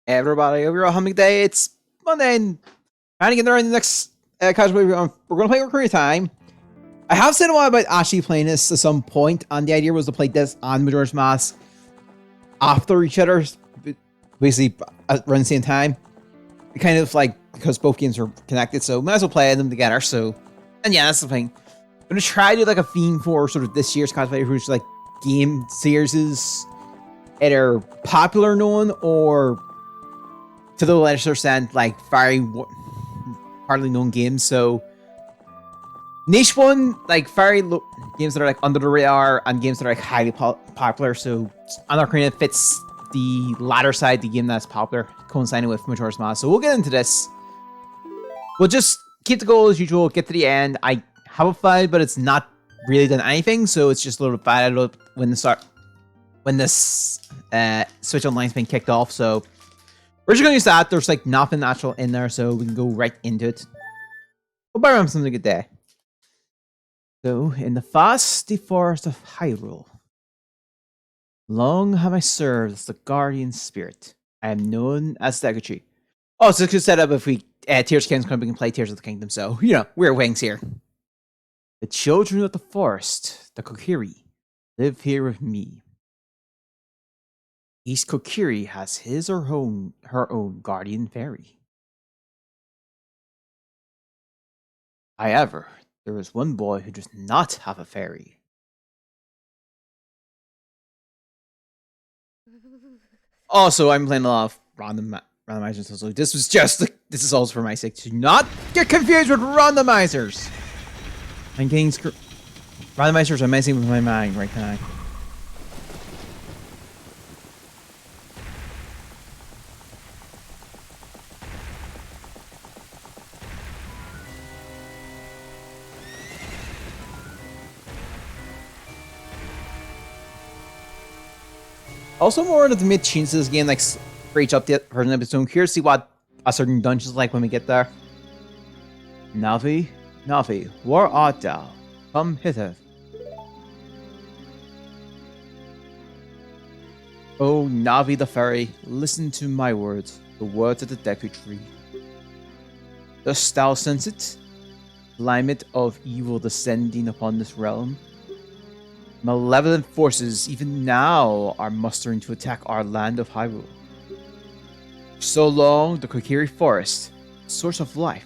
Everybody, over a humming day. It's Monday, and trying to get there in the next casual. We're going to play Ocarina of Time. I have said a while about actually playing this at some point, and the idea was to play this and Majora's Mask after each other, basically around the same time. Kind of like because both games are connected, so might as well play them together. So, and yeah, that's the thing. I'm going to try to do like a theme for sort of this year's cosplay, which is like game series either popular known or to the lesser extent, like very hardly known games. So niche one, like games that are like under the radar, and games that are like highly popular. So Ocarina fits the latter side, the game that's popular, coinciding with Majora's Mask. So we'll get into this. We'll just keep the goal as usual, get to the end. I have a fight, but it's not really done anything, so it's just a little bit bad when this Switch Online's been kicked off. So we're just gonna use that. There's like nothing natural in there, so we can go right into it. Hope everyone's having a good day. So, in the vasty forest of Hyrule, long have I served as the guardian spirit. I am known as Deguchi. Oh, so it's set up if we Tears of the Kingdom, we can play Tears of the Kingdom. So, you know, we're wings here. The children of the forest, the Kokiri, live here with me. Each Kokiri has his or her own guardian fairy. However, there is one boy who does not have a fairy. Also, I'm playing a lot of randomizers. So this is also for my sake. Do not get confused with randomizers. I'm getting randomizers are messing with my mind right now. Also, more of the mid changes to this game, like for each update for an episode. I'm curious to see what a certain dungeon is like when we get there. Navi, Navi, where art thou? Come hither. Oh, Navi the fairy, listen to my words, the words of the Deku Tree. Dost thou sense it? Climate of evil descending upon this realm? Malevolent forces even now are mustering to attack our land of Hyrule. So long, the Kokiri Forest, source of life,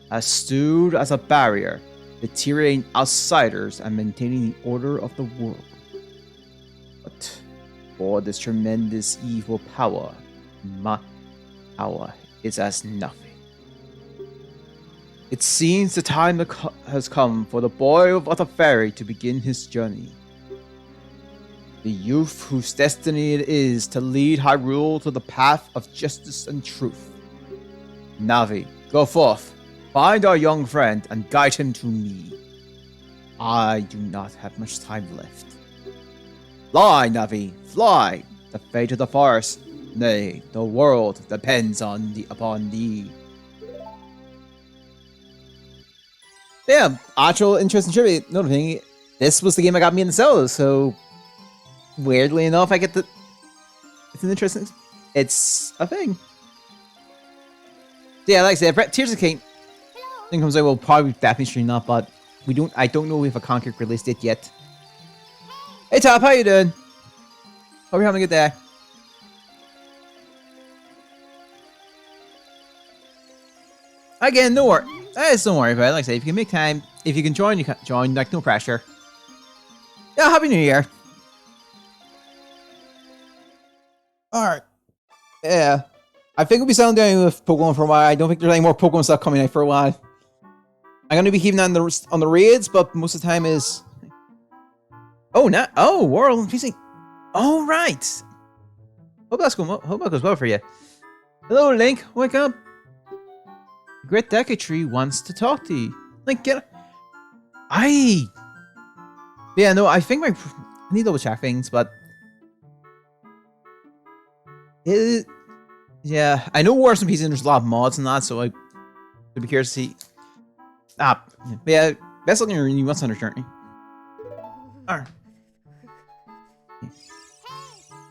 has stood as a barrier, deteriorating outsiders and maintaining the order of the world. But for this tremendous evil power, my power is as nothing. It seems the time has come for the boy of the fairy to begin his journey. The youth whose destiny it is to lead Hyrule to the path of justice and truth. Navi, go forth, find our young friend, and guide him to me. I do not have much time left. Fly, Navi, fly! The fate of the forest, nay, the world depends upon thee. Yeah, actual interesting trivia. Another thing, this was the game that got me into Zelda, so weirdly enough, it's an interesting. It's a thing. So yeah, like I said, Tears of the King. Thing comes out, we'll probably definitely stream that, but I don't know if a concrete release date yet. Hey Top, how you doing? Hope you're having a good day. Again, don't worry about it. Like I say, if you can make time, if you can join, you can join. Like, no pressure. Yeah, Happy New Year. Alright. Yeah. I think we'll be selling down with Pokemon for a while. I don't think there's any more Pokemon stuff coming out for a while. I'm gonna be keeping on the raids, but most of the time is. Oh, World PC. Oh right. Hope that goes well for you. Hello, Link. Wake up. Great Deku Tree wants to talk to you. Link, get. Yeah, no. I think I need to double check things, but. Yeah, I know Wars and PC and there's a lot of mods and that, so I'd be curious to see. Yeah, best looking you what's on your journey. Alright.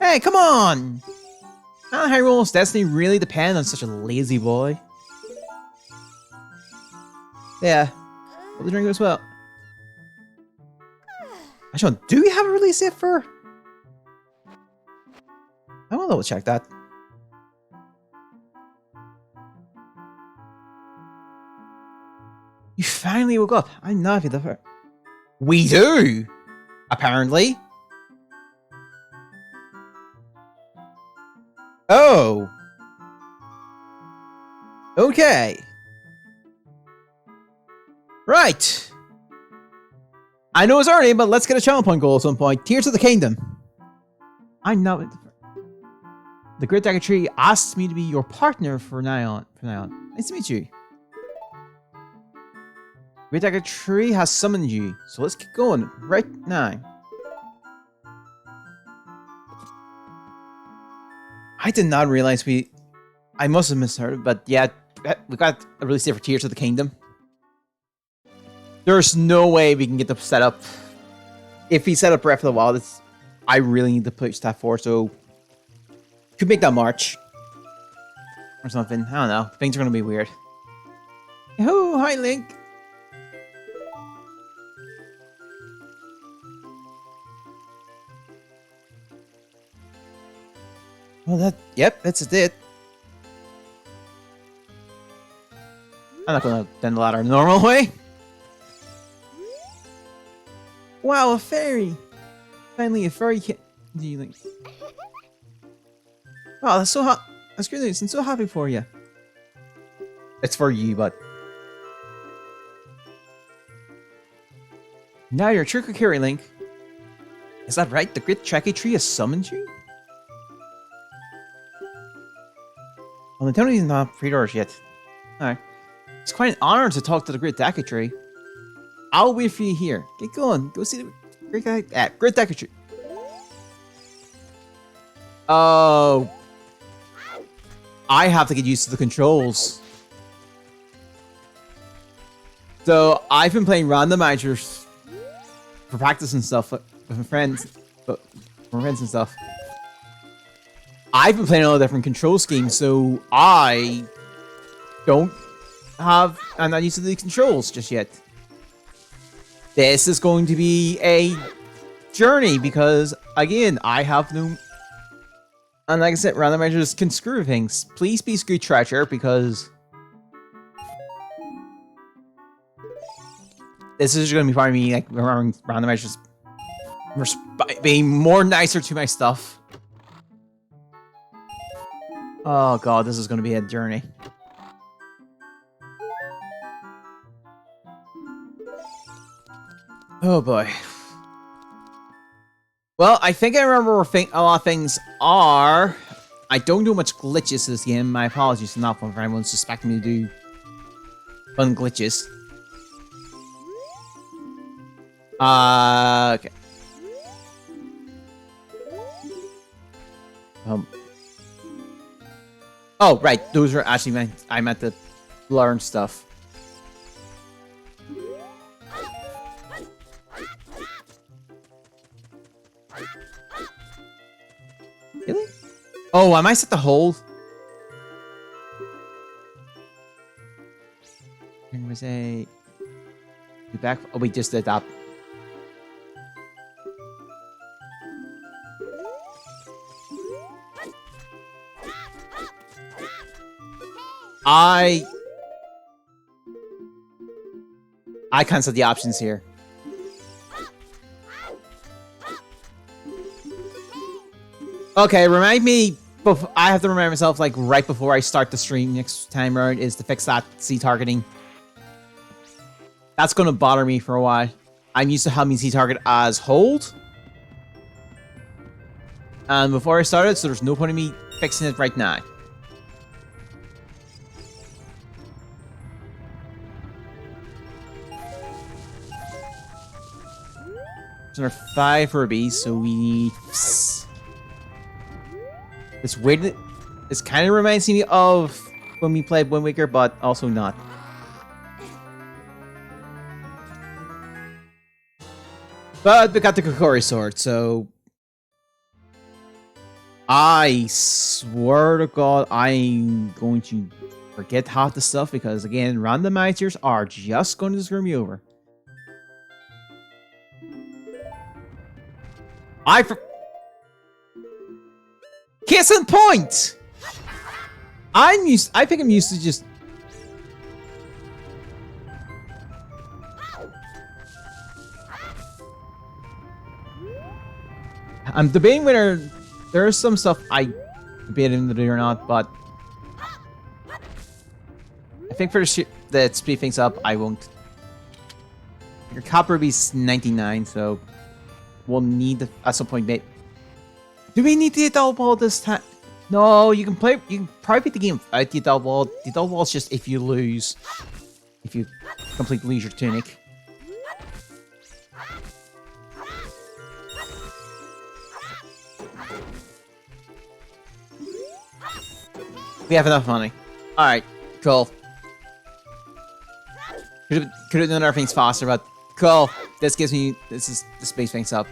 Hey, come on! Hyrule's destiny really depend on such a lazy boy. Yeah. Well, the drink as well. Actually, do we have a release date for? I want to double check that. You finally woke up. I'm not the first. We do, apparently. Oh. Okay. Right. I know it's early, but let's get a channel point goal at some point. Tears of the Kingdom. I'm not. The Great Dagger Tree asked me to be your partner for now on. Nice to meet you. Great Dagger Tree has summoned you, so let's get going right now. I did not realize I must have misheard, but yeah, we got a release date for Tears of the Kingdom. There's no way we can get the setup. If we set up Breath of the Wild, I really need to push that forward, so could make that March or something. I don't know. Things are gonna be weird. Oh, hi Link. Well, yep, that's it. I'm not gonna bend the ladder the normal way. Wow, a fairy! Finally, a fairy Link. Wow, that's so hot. That's great news. I'm so happy for you. It's for you, but now you're a true Kokiri, Link. Is that right? The Great Dagger Tree has summoned you? Well, Nintendo is not pre-orders yet. Alright. It's quite an honor to talk to the Great Dagger Tree. I'll wait for you here. Get going. Go see the Great Dagger Tree. Oh. I have to get used to the controls. So, I've been playing randomizers for practice and stuff with my friends. And stuff. I've been playing all the different control schemes, so I'm not used to the controls just yet. This is going to be a journey because, again, I have no... And like I said, randomizers can screw things. Please be Screw Treasure because this is going to be part of me, like, remembering randomizers being more nicer to my stuff. Oh god, this is going to be a journey. Oh boy. Well, I think I remember where a lot of things are. I don't do much glitches this game. My apologies to not one for anyone suspecting me to do fun glitches. Okay. Oh, right. Those are actually I meant to learn stuff. Really? Oh, am I set to hold? There was a... Be back... Oh, we just did that. I cancelled the options here. Okay, remind me. I have to remind myself, like, right before I start the stream next time around, is to fix that C targeting. That's gonna bother me for a while. I'm used to having C target as hold. And before I started, so there's no point in me fixing it right now. There's another 5 rubies, so we need... This weird... This kind of reminds me of when we played Wind Waker, but also not. But we got the Kokiri sword, so... I swear to God, I'm going to forget half the stuff because, again, randomizers are just going to screw me over. Case in point! I think I'm used to just... I'm debating whether there's some stuff I debating to do or not, but I think for the speed things up, I won't. Your copper be's 99, so we'll need at some point. Do we need the double ball this time? No, you can play. You can probably beat the game without the double ball. The double ball is just if you lose, if you completely lose your tunic. We have enough money. All right, cool. Could have done other things faster, but cool. This gives me this space things up.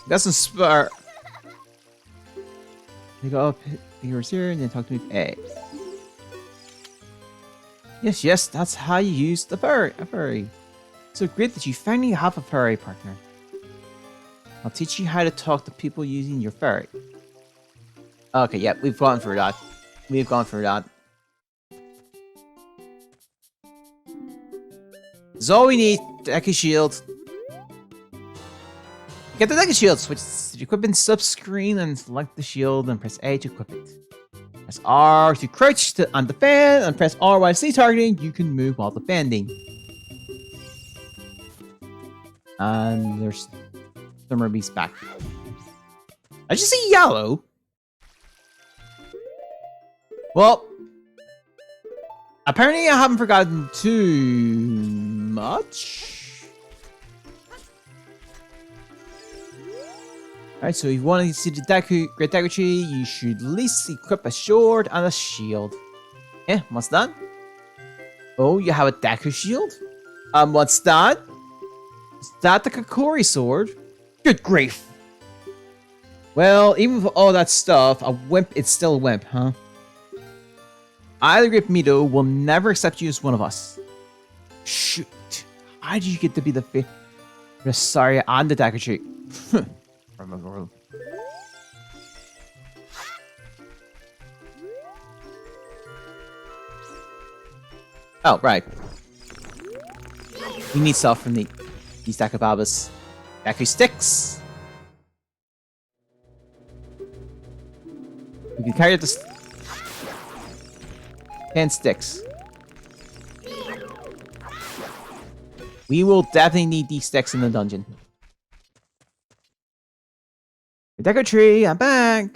Doesn't spur. You go up here and then talk to me. Hey. Yes, that's how you use the furry. A furry. So great that you finally have a furry partner. I'll teach you how to talk to people using your furry. Okay, yeah, we've gone through that. We've gone through that. That's all we need. Deku Shield. Get the Deku Shield. Switch the equipment sub-screen and select the shield and press A to equip it. Press R to crouch and defend, and press R while C targeting. You can move while defending. And there's Summer Beast back. I just see yellow. Well, apparently I haven't forgotten too much. Alright, so if you want to see the Great Deku Tree, you should at least equip a sword and a shield. Yeah, what's that? Oh, you have a Deku Shield? What's that? Is that the Kokori sword? Good grief. Well, even with all that stuff, a wimp, it's still a wimp, huh? Either Grip Mito will never accept you as one of us. Shoot. How did you get to be the Sorry, I'm the Deku Tree. Oh, right. We need stuff from these Deku Babas. Deku Sticks! We can carry this 10 sticks. We will definitely need these sticks in the dungeon. Deku Tree, I'm back!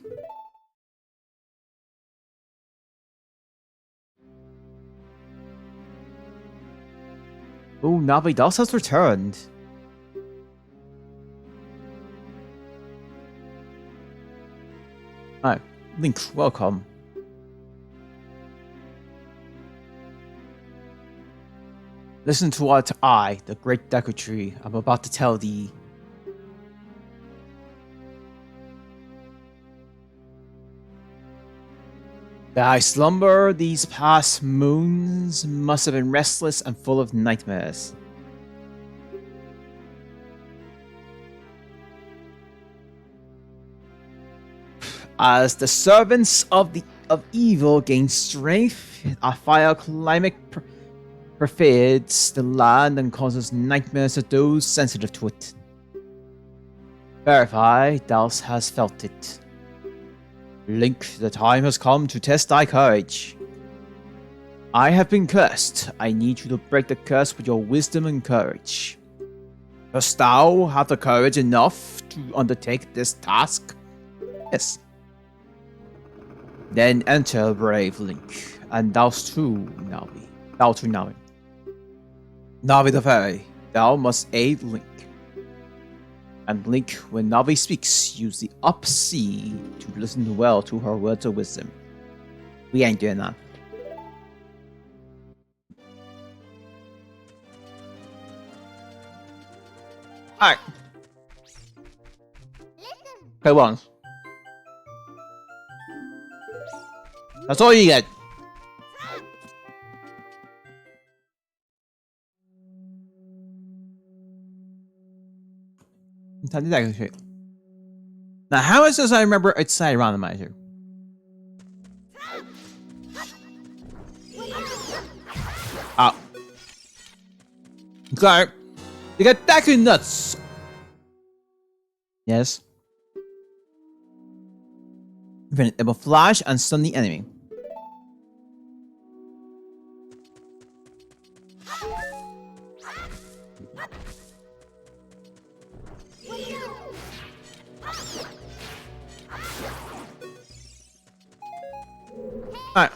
Oh, Navidos has returned. Hi, Link, welcome. Listen to what I, the Great Deku Tree, am about to tell thee. Thy slumber these past moons must have been restless and full of nightmares. As the servants of evil gain strength, a fire climate pervades the land and causes nightmares to those sensitive to it. Verify thou hast felt it. Link, the time has come to test thy courage. I have been cursed. I need you to break the curse with your wisdom and courage. Dost thou have the courage enough to undertake this task? Yes. Then enter, brave Link, and thou too, Navi. Thou too, Navi. Navi the Fairy, thou must aid Link. And Link, when Navi speaks, use the up C to listen well to her words of wisdom. We ain't doing that. Alright. Okay, once. That's all you get. Now, how is this I remember outside randomizer? Oh. Okay. You got Deku Nuts. Yes. It will flash and stun the enemy. Alright.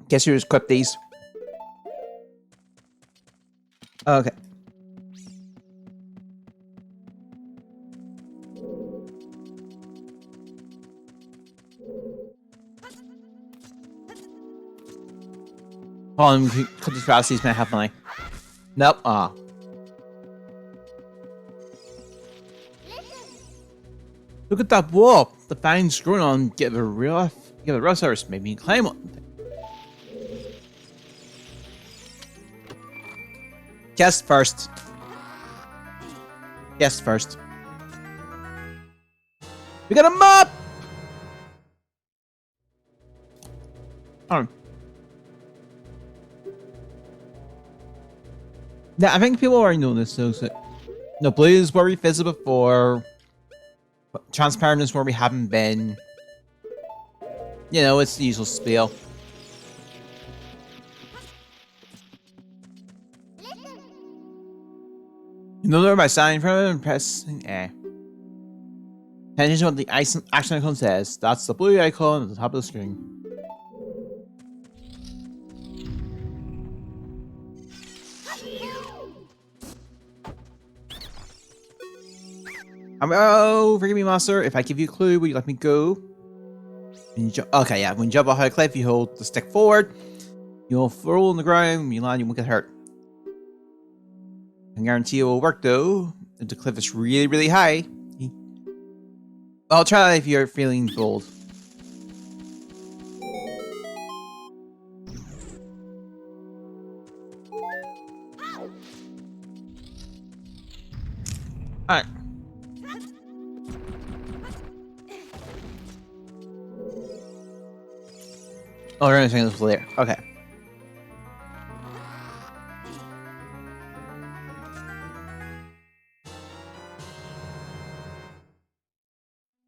Guess you just equip these. Okay. Hold on, cut this fast, these may have money. Nope. Ah. Look at that wall. The fangs growing on. Give a real service. Maybe you can climb it. Guest first. Guest first. We got a mop. Oh. Yeah, I think people already know this. So, no, blue is where we visited before. Transparent is where we haven't been. You know, it's the usual spiel. You know there by signing from it and pressing A. Pay attention to what the action icon says. That's the blue icon at the top of the screen. Oh, forgive me, master. If I give you a clue, will you let me go? When you okay, yeah. When you jump off a cliff, you hold the stick forward. You'll roll on the ground. When you land, you won't get hurt. I can guarantee it will work, though. If the cliff is really, really high. I'll try that if you're feeling bold. Alright. Oh, we're gonna take this later. Okay.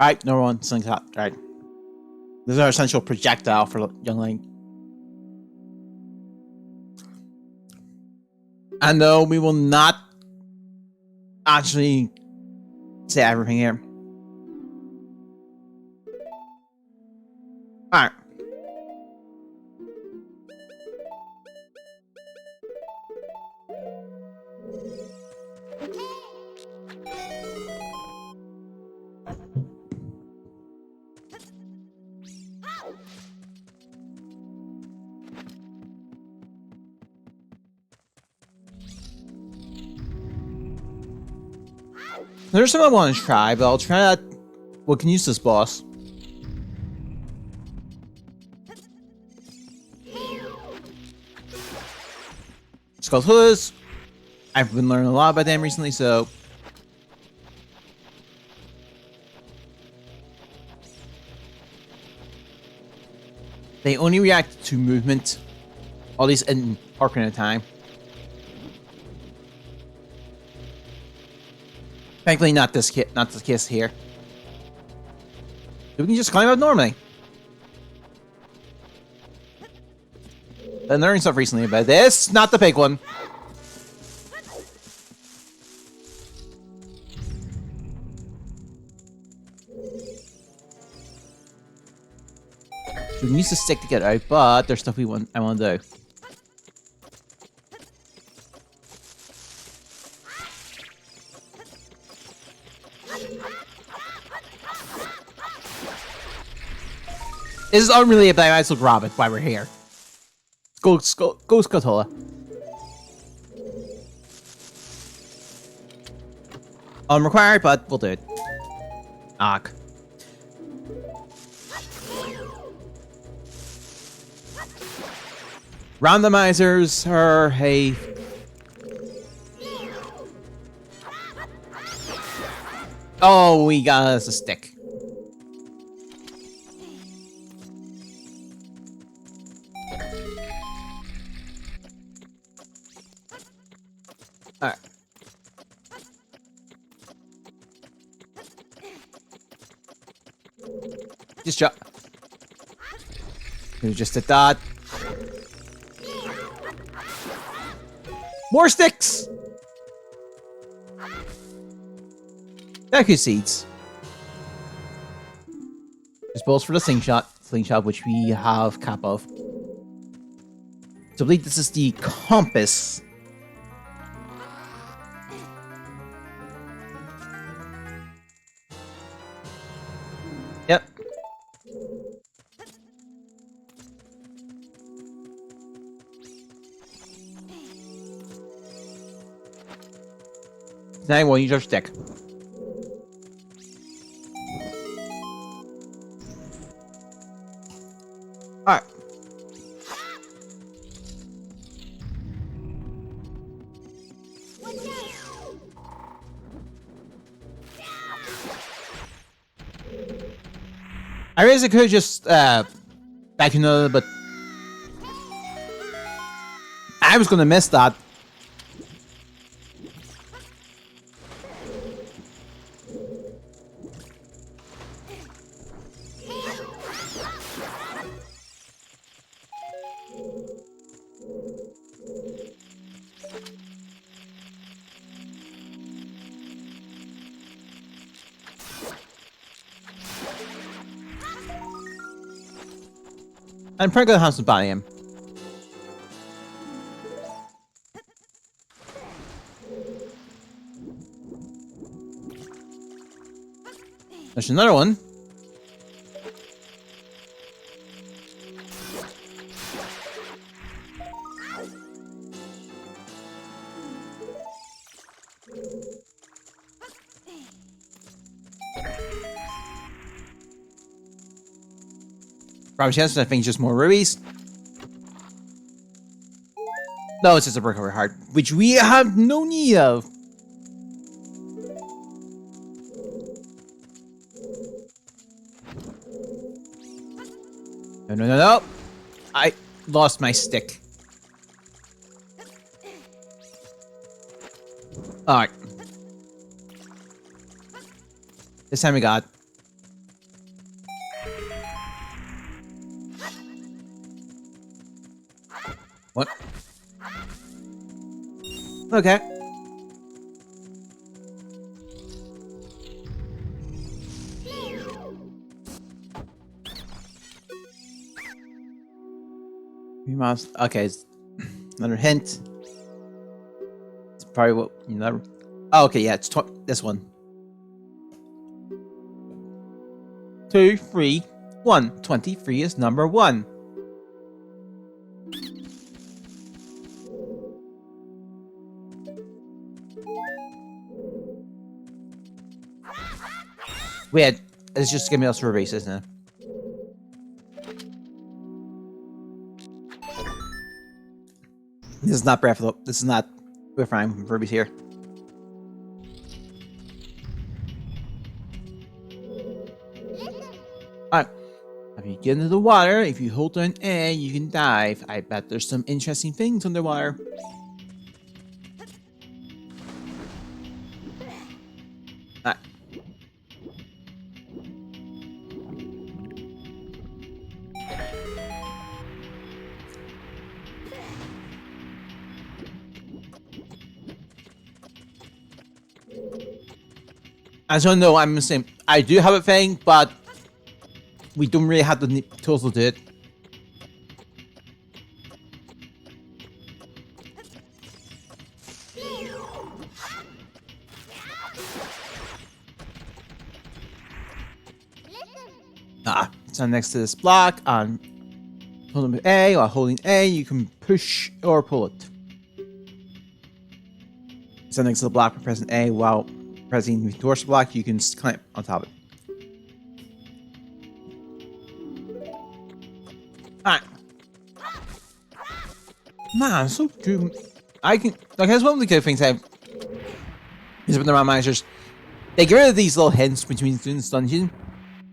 Alright, number one, slingshot. Alright. This is our essential projectile for young Link. And no, we will not actually say everything here. Alright. There's something I want to try, but I'll try that. We can use this boss. Skull Hoods. I've been learning a lot about them recently, so. They only react to movement, at least in Ocarina of Time. Thankfully, not this case here. We can just climb up normally. Been learning stuff recently about this, not the big one. So we can use the stick to get out, but there's stuff I want to do. This is unrelated, but I might as well grab it while we're here. Go Scatola. Unrequired, but we'll do it. Knock. Randomizers are hey. Oh, we got us a stick. Alright. Just drop. It was just a dot. More sticks! Deku seeds. There's bolts for the slingshot, which we have cap of. So I believe this is the compass. Yep. Now you want to use your stick. Alright. I really could just back another, but I was gonna miss that. I'm probably gonna have some body him. There's another one. Probably chance, I think it's just more rubies. No, it's just a recovery heart, which we have no need of. No. I lost my stick. Alright. This time we got. What? Okay. We must. Okay, it's another hint. It's probably what you never. Oh, okay, yeah, it's this one. 2, 3, 1. 23 is number 1. Wait, it's just giving us rubies, isn't it? This is not Breath of the... This is not... We're fine. Ruby's here. Alright. If you get into the water, if you hold down A, you can dive. I bet there's some interesting things underwater. Alright. I don't know, I'm saying I do have a thing, but we don't really have the tools to do it. Stand next to this block and holding A or holding A, you can push or pull it. Stand next to the block for pressing A while Pressing the torch block, you can climb on top of it. Alright. Man, so good. I can, like, that's one of the good things I've is with the randomizers. They get rid of these little hints between students dungeon.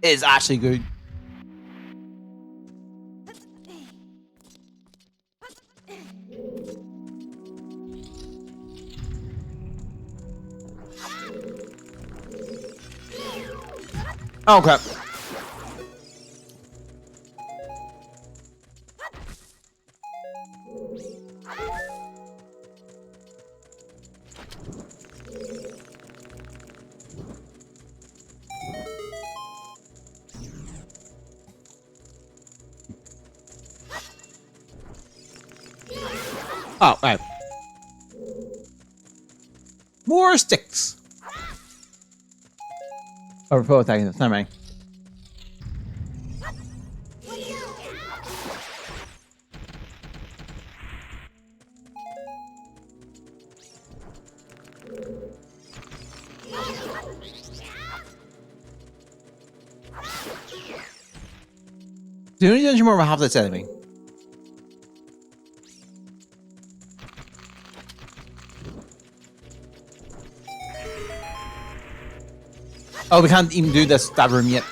It is actually good. Oh crap. Oh, right. More sticks. Oh, we're both attacking this. Never mind. The only dungeon more will have this enemy. Oh, we can't even do that room yet.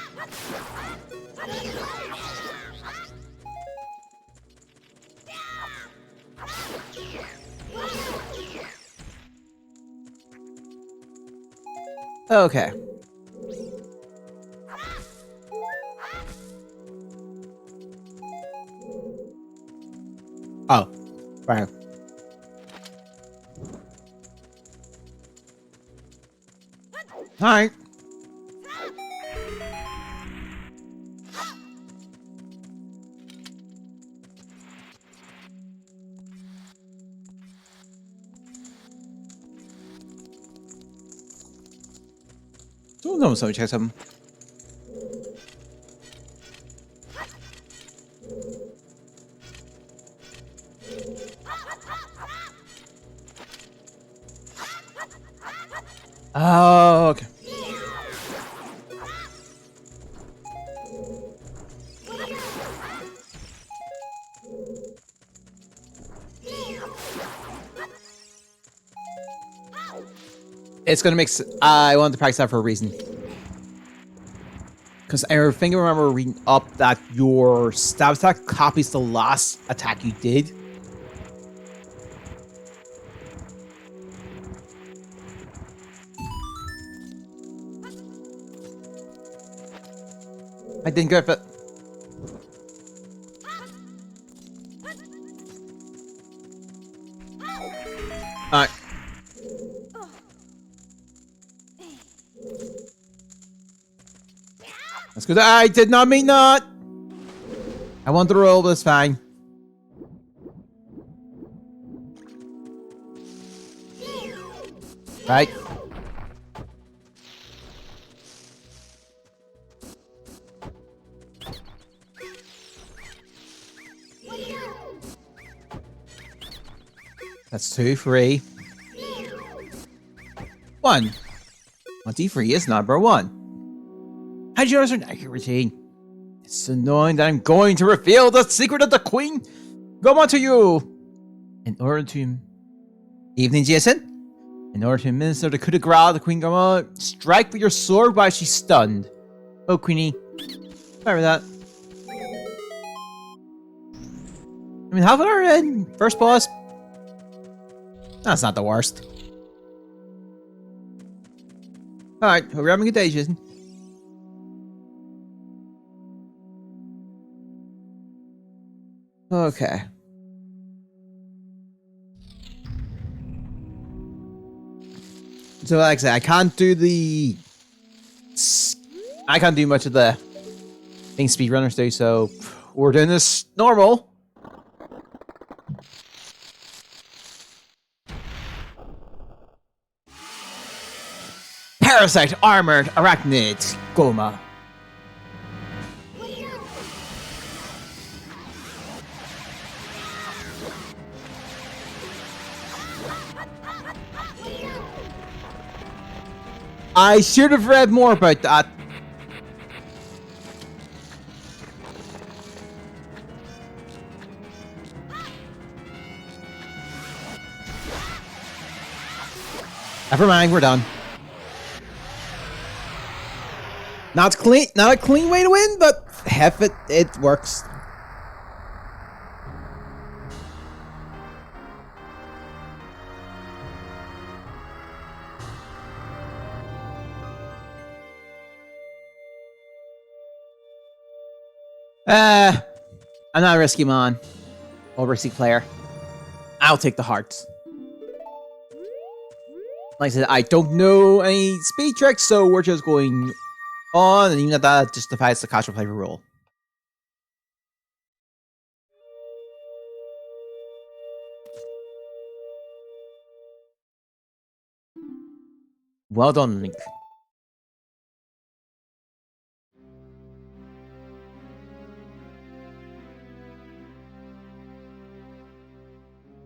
Okay. Oh, right. Alright. Don't know, so check something. Oh, okay. It's gonna make. I wanted to practice that for a reason. Because I think I remember reading up that your stab attack copies the last attack you did. I didn't get it. Alright. That's good. I did not mean that. I want the roll, but it's fine. Right. That's 2, 3. 1. 23 is number 1. How'd you notice an accurate routine? It's annoying that I'm going to reveal the secret of the queen. Go on to you. In order to... Evening, Jason. In order to administer the coup de grace, the queen Gama, strike with your sword while she's stunned. Oh, Queenie. Sorry for that. I mean, how far in? First boss? That's not the worst. Alright, hope you're having a good day, Jason. Okay. So, like I said, I can't do much of the things speedrunners do, so we're doing this normal. Parasite armored arachnids, Goma. I should have read more about that. Never mind, we're done. Not clean, not a clean way to win, but heck it works. I'm not a risky man or risky player. I'll take the hearts. Like I said, I don't know any speed tricks, so we're just going on, and even at that justifies the casual player rule. Well done, Link.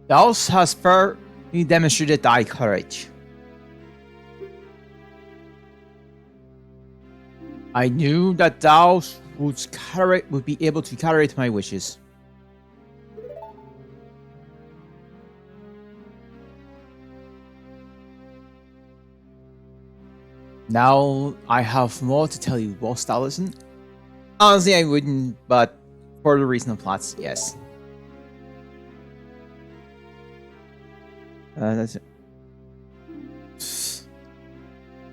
Thou hast firmly demonstrated thy courage. I knew that thou would be able to carry out my wishes. Now I have more to tell you. Whilst thou listen? Honestly, I wouldn't, but for the reason of plots, yes. That's it.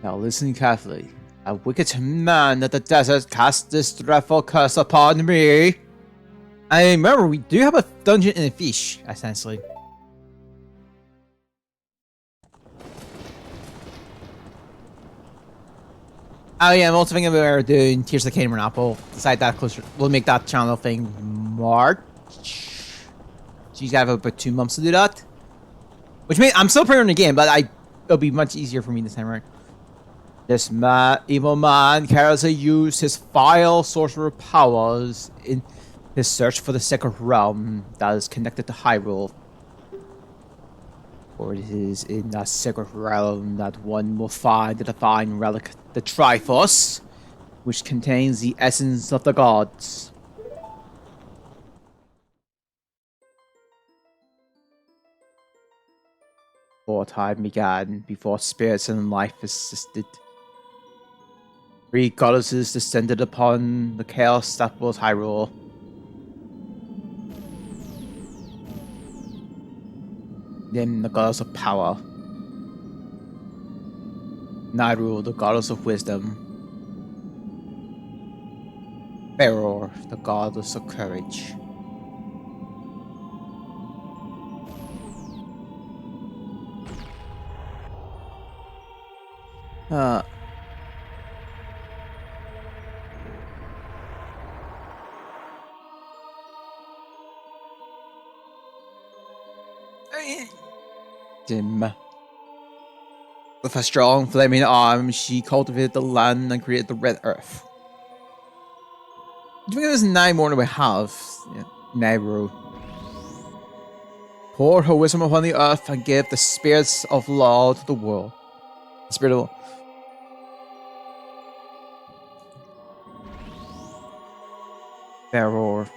Now listen carefully. A wicked man at the desert cast this dreadful curse upon me. I remember we do have a dungeon and a fish, essentially. Oh yeah, I'm also thinking about doing Tears of the Kingdom Apple. Decide that closer. We'll make that channel thing March. She's got about 2 months to do that. Which means I'm still playing the game, but it'll be much easier for me this time around. This evil man carelessly used his vile sorcerer powers in his search for the sacred realm that is connected to Hyrule. For it is in that sacred realm that one will find the divine relic, the Triforce, which contains the essence of the gods. Before time began, before spirits and life existed, 3 goddesses descended upon the chaos that was Hyrule. Them the goddess of power. Nairu, the goddess of wisdom. Feror, the goddess of courage. With a strong flaming arm, she cultivated the land and created the Red Earth. I think there's 9 more than we have. Yeah, Nairu. Pour her wisdom upon the earth and give the spirits of law to the world. The spirit of Feror.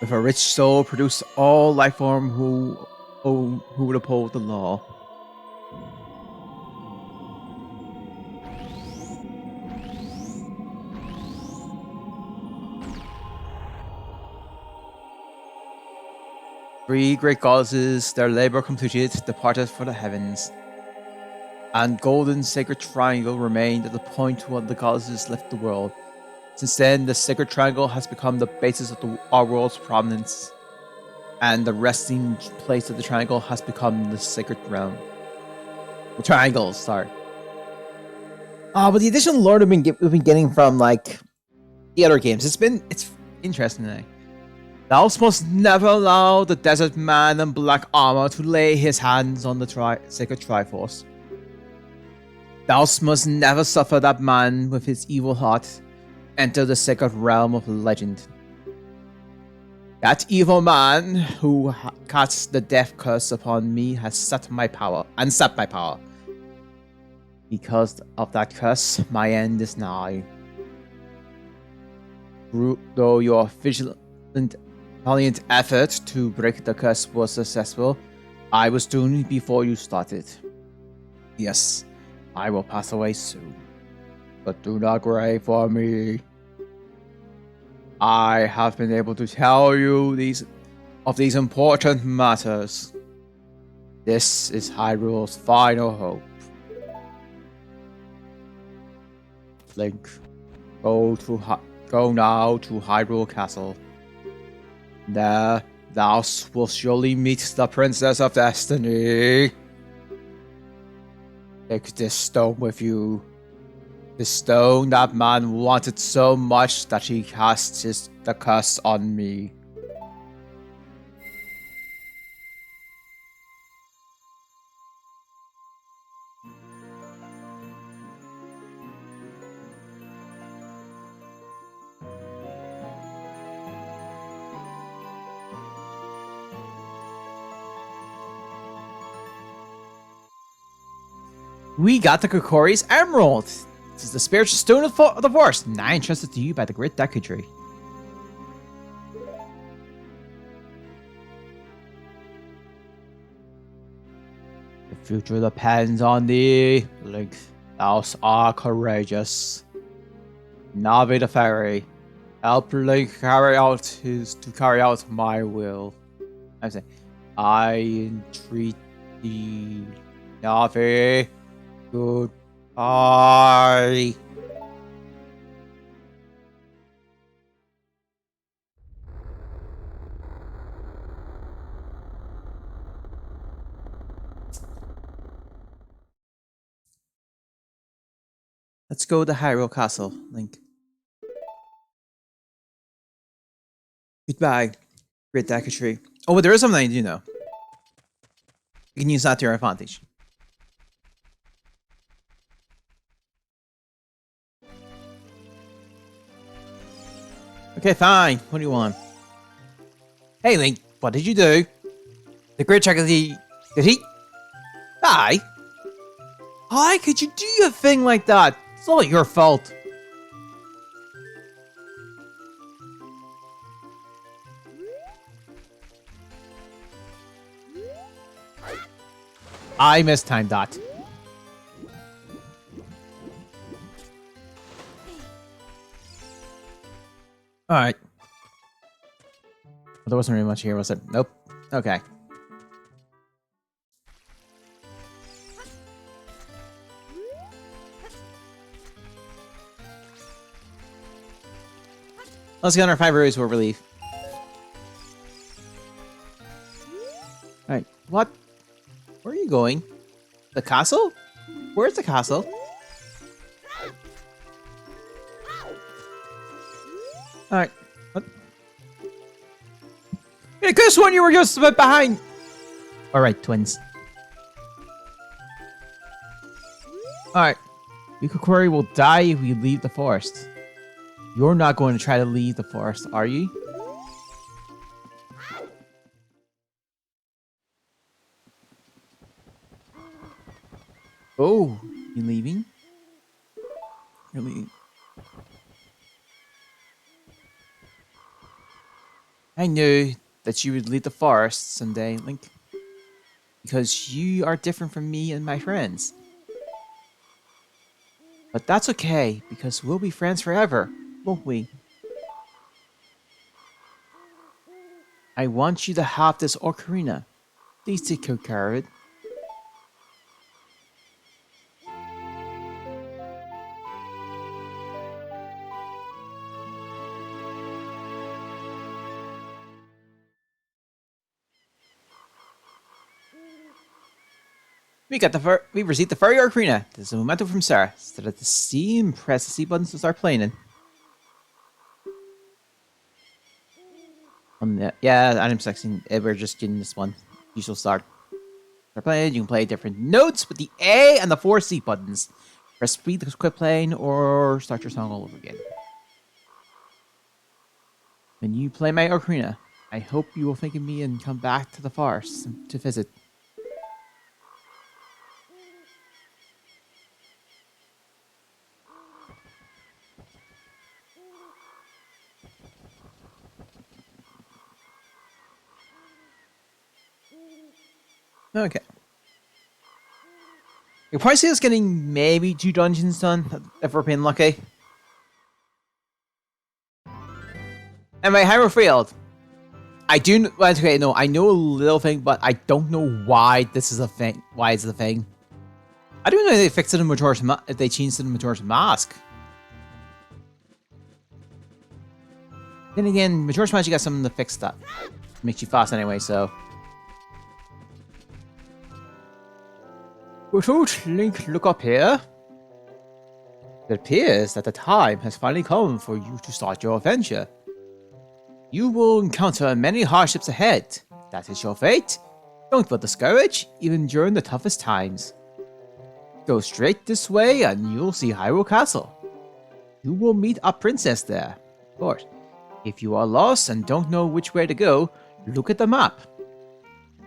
With a rich soul, produce all life form who would uphold the law. Three great goddesses, their labor completed, departed for the heavens. And golden sacred triangle remained at the point where the goddesses left the world. Since then, the sacred triangle has become the basis of our world's prominence, and the resting place of the triangle has become the sacred realm. The triangles, sorry. But the additional lore we've been getting from like the other games, it's interesting. Thou must never allow the desert man in black armor to lay his hands on the sacred Triforce. Thou must never suffer that man with his evil heart enter the sacred realm of legend. That evil man who cast the death curse upon me has set my power. Because of that curse, my end is nigh. Though your valiant effort to break the curse was successful, I was doomed before you started. Yes, I will pass away soon. But do not grieve for me. I have been able to tell you these important matters. This is Hyrule's final hope. Link, go now to Hyrule Castle. There, thou will surely meet the Princess of Destiny. Take this stone with you. The stone that man wanted so much that he cast the curse on me. We got the Kokori's Emerald. This is the spiritual stone of the forest, now entrusted to you by the great Deku Tree. The future depends on thee, Link. Thou art courageous. Navi the fairy, help Link carry out my will. I'm saying, I entreat thee, Navi. Goodbye. Let's go to Hyrule Castle, Link. Goodbye, great Deku Tree. Oh, but there is something I do know. You can use that to your advantage. Okay, fine. What do you want? Hey, Link, what did you do? The great Chocolate, did he die? How could you do a thing like that? It's all your fault. I mistimed that. Alright. There wasn't really much here, was it? Nope. Okay. Let's get on our 5 areas for relief. Alright, what? Where are you going? The castle? Where's the castle? Alright, what? Yeah, I could've sworn you were just a bit behind! Alright, twins. Alright. Yukokori will die if we leave the forest. You're not going to try to leave the forest, are you? Oh, you leaving? You're leaving. I knew that you would leave the forest someday, Link. Because you are different from me and my friends. But that's okay, because we'll be friends forever, won't we? I want you to have this ocarina. Please take good care of it. We received the furry ocarina. This is a memento from Sarah. Instead of the C and press the C buttons to start playing it. Yeah, item section. We're just getting this one. Usual start. Start playing. You can play different notes with the A and the 4 C buttons. Press speed to quit playing or start your song all over again. When you play my ocarina, I hope you will think of me and come back to the forest to visit. Okay. You'll probably see us getting maybe 2 dungeons done, if we're being lucky. Anyway, Hyrule Field. I do, well, okay, no, I know a little thing, but I don't know why this is a thing. Why it's a thing. I don't know if they fixed it in Majora's Mask, if they changed it in Majora's Mask. Then again, Majora's Mask, you got something to fix that. Makes you fast anyway, so. Without Link, look up here. It appears that the time has finally come for you to start your adventure. You will encounter many hardships ahead. That is your fate. Don't feel discouraged, even during the toughest times. Go straight this way and you'll see Hyrule Castle. You will meet a princess there. But if you are lost and don't know which way to go, look at the map.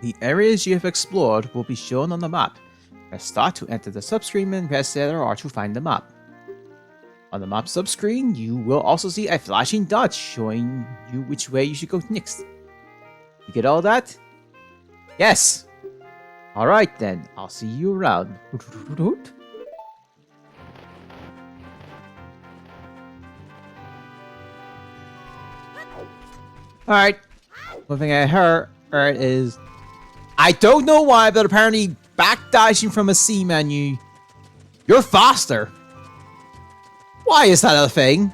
The areas you have explored will be shown on the map. Press start to enter the subscreen and press LR to find the map. On the map subscreen, you will also see a flashing dot showing you which way you should go next. You get all that? Yes! Alright then, I'll see you around. Alright. One thing I heard is... I don't know why, but apparently backdashing from a C menu, you're faster. Why is that a thing?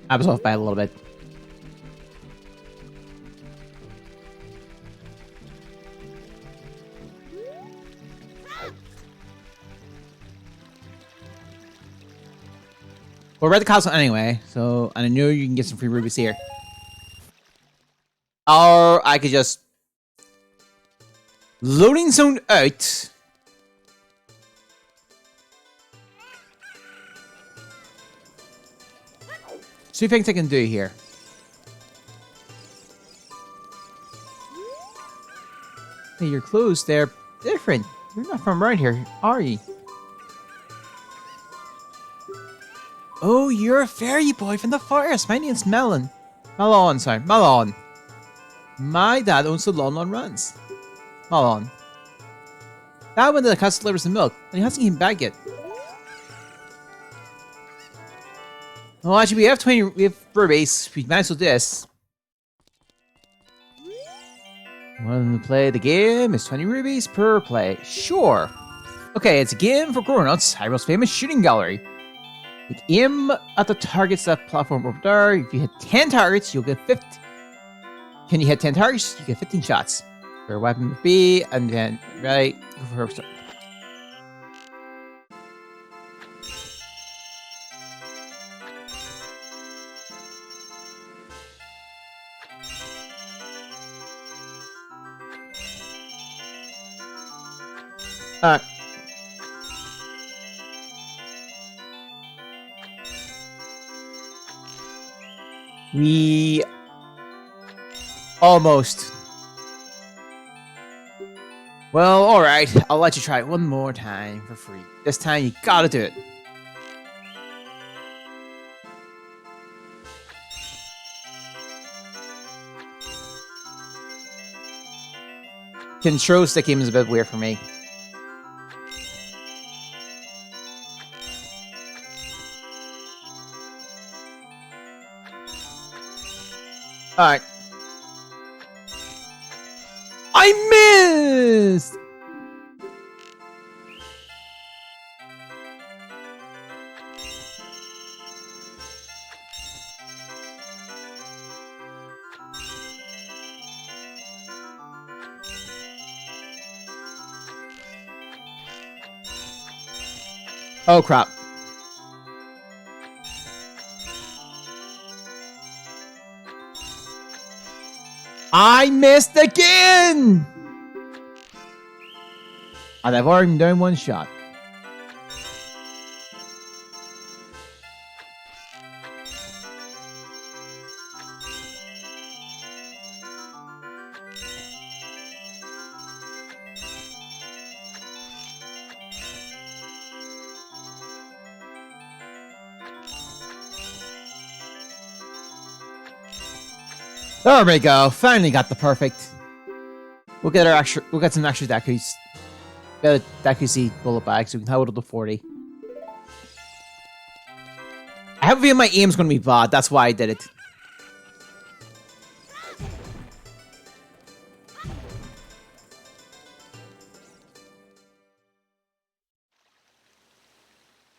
I was off by a little bit. We're at the castle anyway, so and I know you can get some free rubies here. Or I could just loading zone out. See things I can do here. Hey, your clothes, they're different. You're not from around here, are you? Oh, you're a fairy boy from the forest. My name's Melon. Malon, sorry. Malon. My dad owns the Lon Runs. Malon. Dad went to the castle to deliver some milk, and he hasn't came back yet. Well, actually, we have rubies. We might as well do this. Want to play the game? It's 20 rubies per play. Sure. Okay, it's a game for grown-ups. Hyrule's famous shooting gallery. Like, aim at the targets that platform over there. If you hit 10 targets, you'll get 50. Can you hit 10 targets? You get 15 shots. Your weapon would be, and then, right, go for Alright. We almost. Well, alright. I'll let you try it one more time for free. This time you gotta do it. Control stick game is a bit weird for me. Alright. I missed! Oh crap. I missed again! And I've already done one shot. There we go. Finally got the perfect. We'll get our extra. We'll get some extra Dekus. Get a Deku seed bullet bag so we can hold up to 40. I have a feeling my aim's going to be bad. That's why I did it.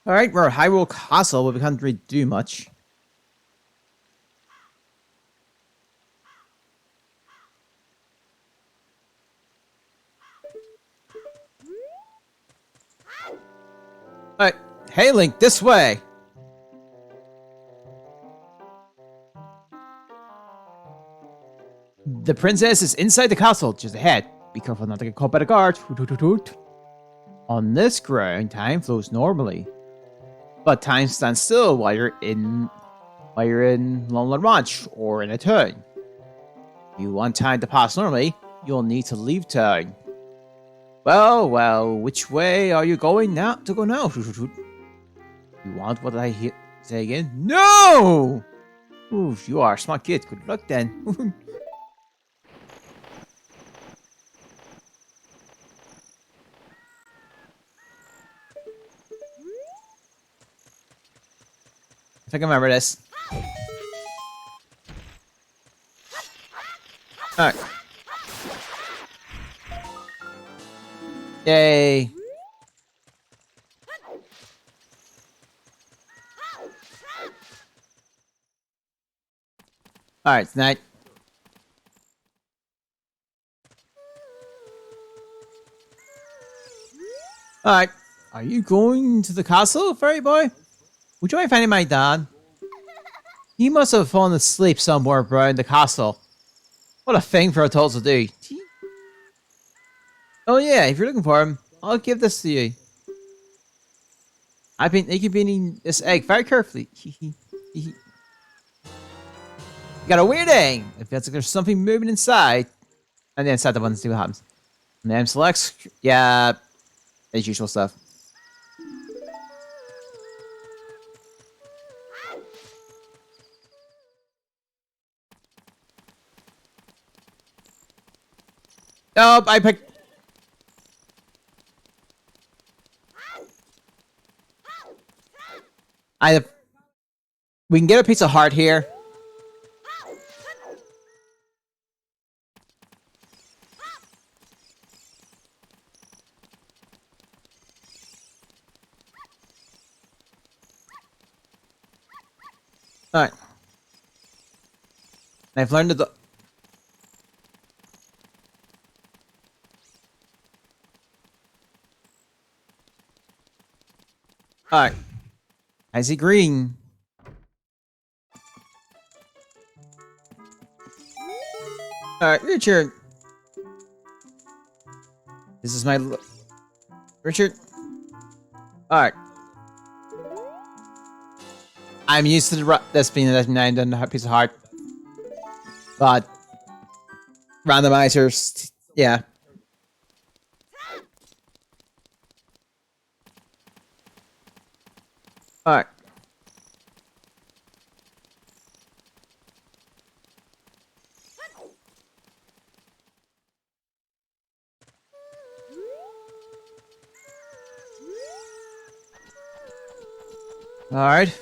Alright, we're at Hyrule Castle, but we can't really do much. Alright, hey Link, this way! The princess is inside the castle, just ahead. Be careful not to get caught by the guard. On this ground, time flows normally. But time stands still while you're in Lone Ranch or in a town. If you want time to pass normally, you'll need to leave town. Well, which way are you going now? To go now? You want what I say again? No! Oof, you are a smart kid. Good luck then. I think I remember this. Alright. Yay. Alright, tonight. Alright. Are you going to the castle, fairy boy? Would you mind finding my dad? He must have fallen asleep somewhere around the castle. What a thing for a toad to do. Oh yeah, if you're looking for him, I'll give this to you. I've been incubating this egg very carefully. You got a weird egg. It feels like there's something moving inside. And then set the button and see what happens. And then selects, yeah, as usual stuff. Nope, I picked. We can get a piece of heart here. Alright. I've learned the. Alright. I see green. Alright, Richard. This is my... Richard. Alright. I'm used to this being a 9 and a piece of heart. But... randomizers... Yeah. Alright. Alright.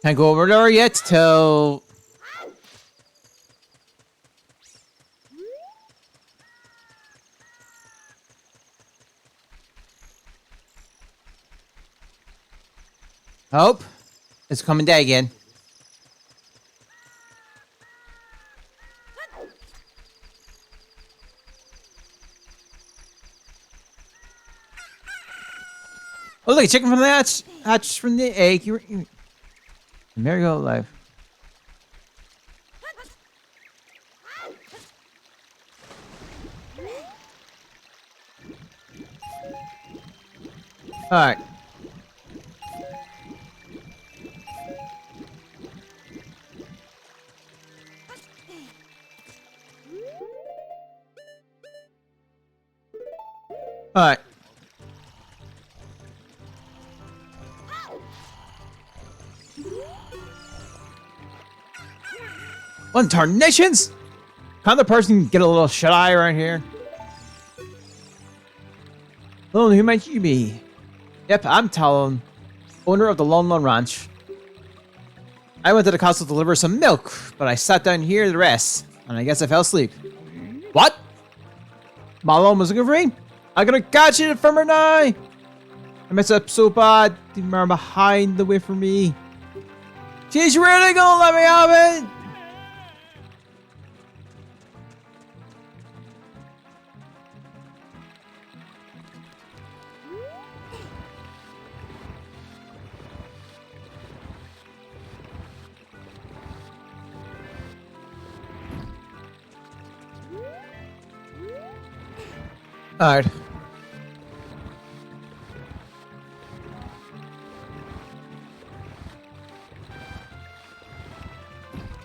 Can't go over there yet till... Oh, it's coming day again. Oh look, chicken from the hatch from the egg. Merry-go life. Alright. Alright. One tarnations! Kind of person get a little shut-eye right here. Oh, who might you be? Yep, I'm Talon, owner of the Lon Lon Ranch. I went to the castle to deliver some milk, but I sat down here to rest, and I guess I fell asleep. What? Malone was looking for me? I'm gonna catch it from her now! I messed up so bad, the man behind the way for me. She's really gonna let me have it! Alright.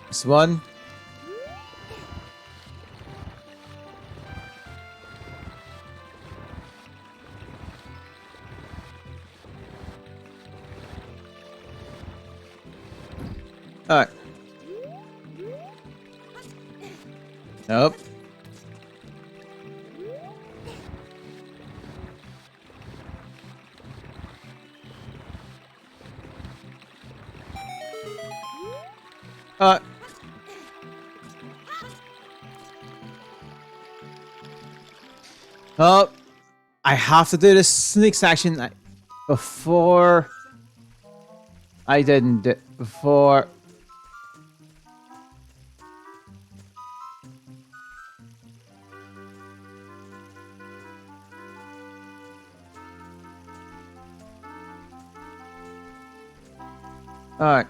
This one. Alright. Nope. Oh, I have to do this sneak section before I didn't do before. All right.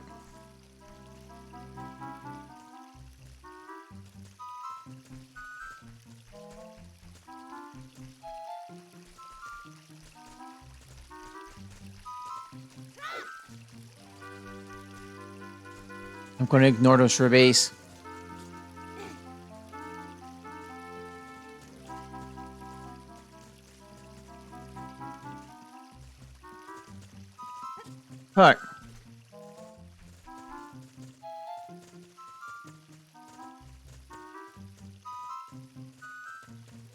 I'm going to ignore those rubies. Alright.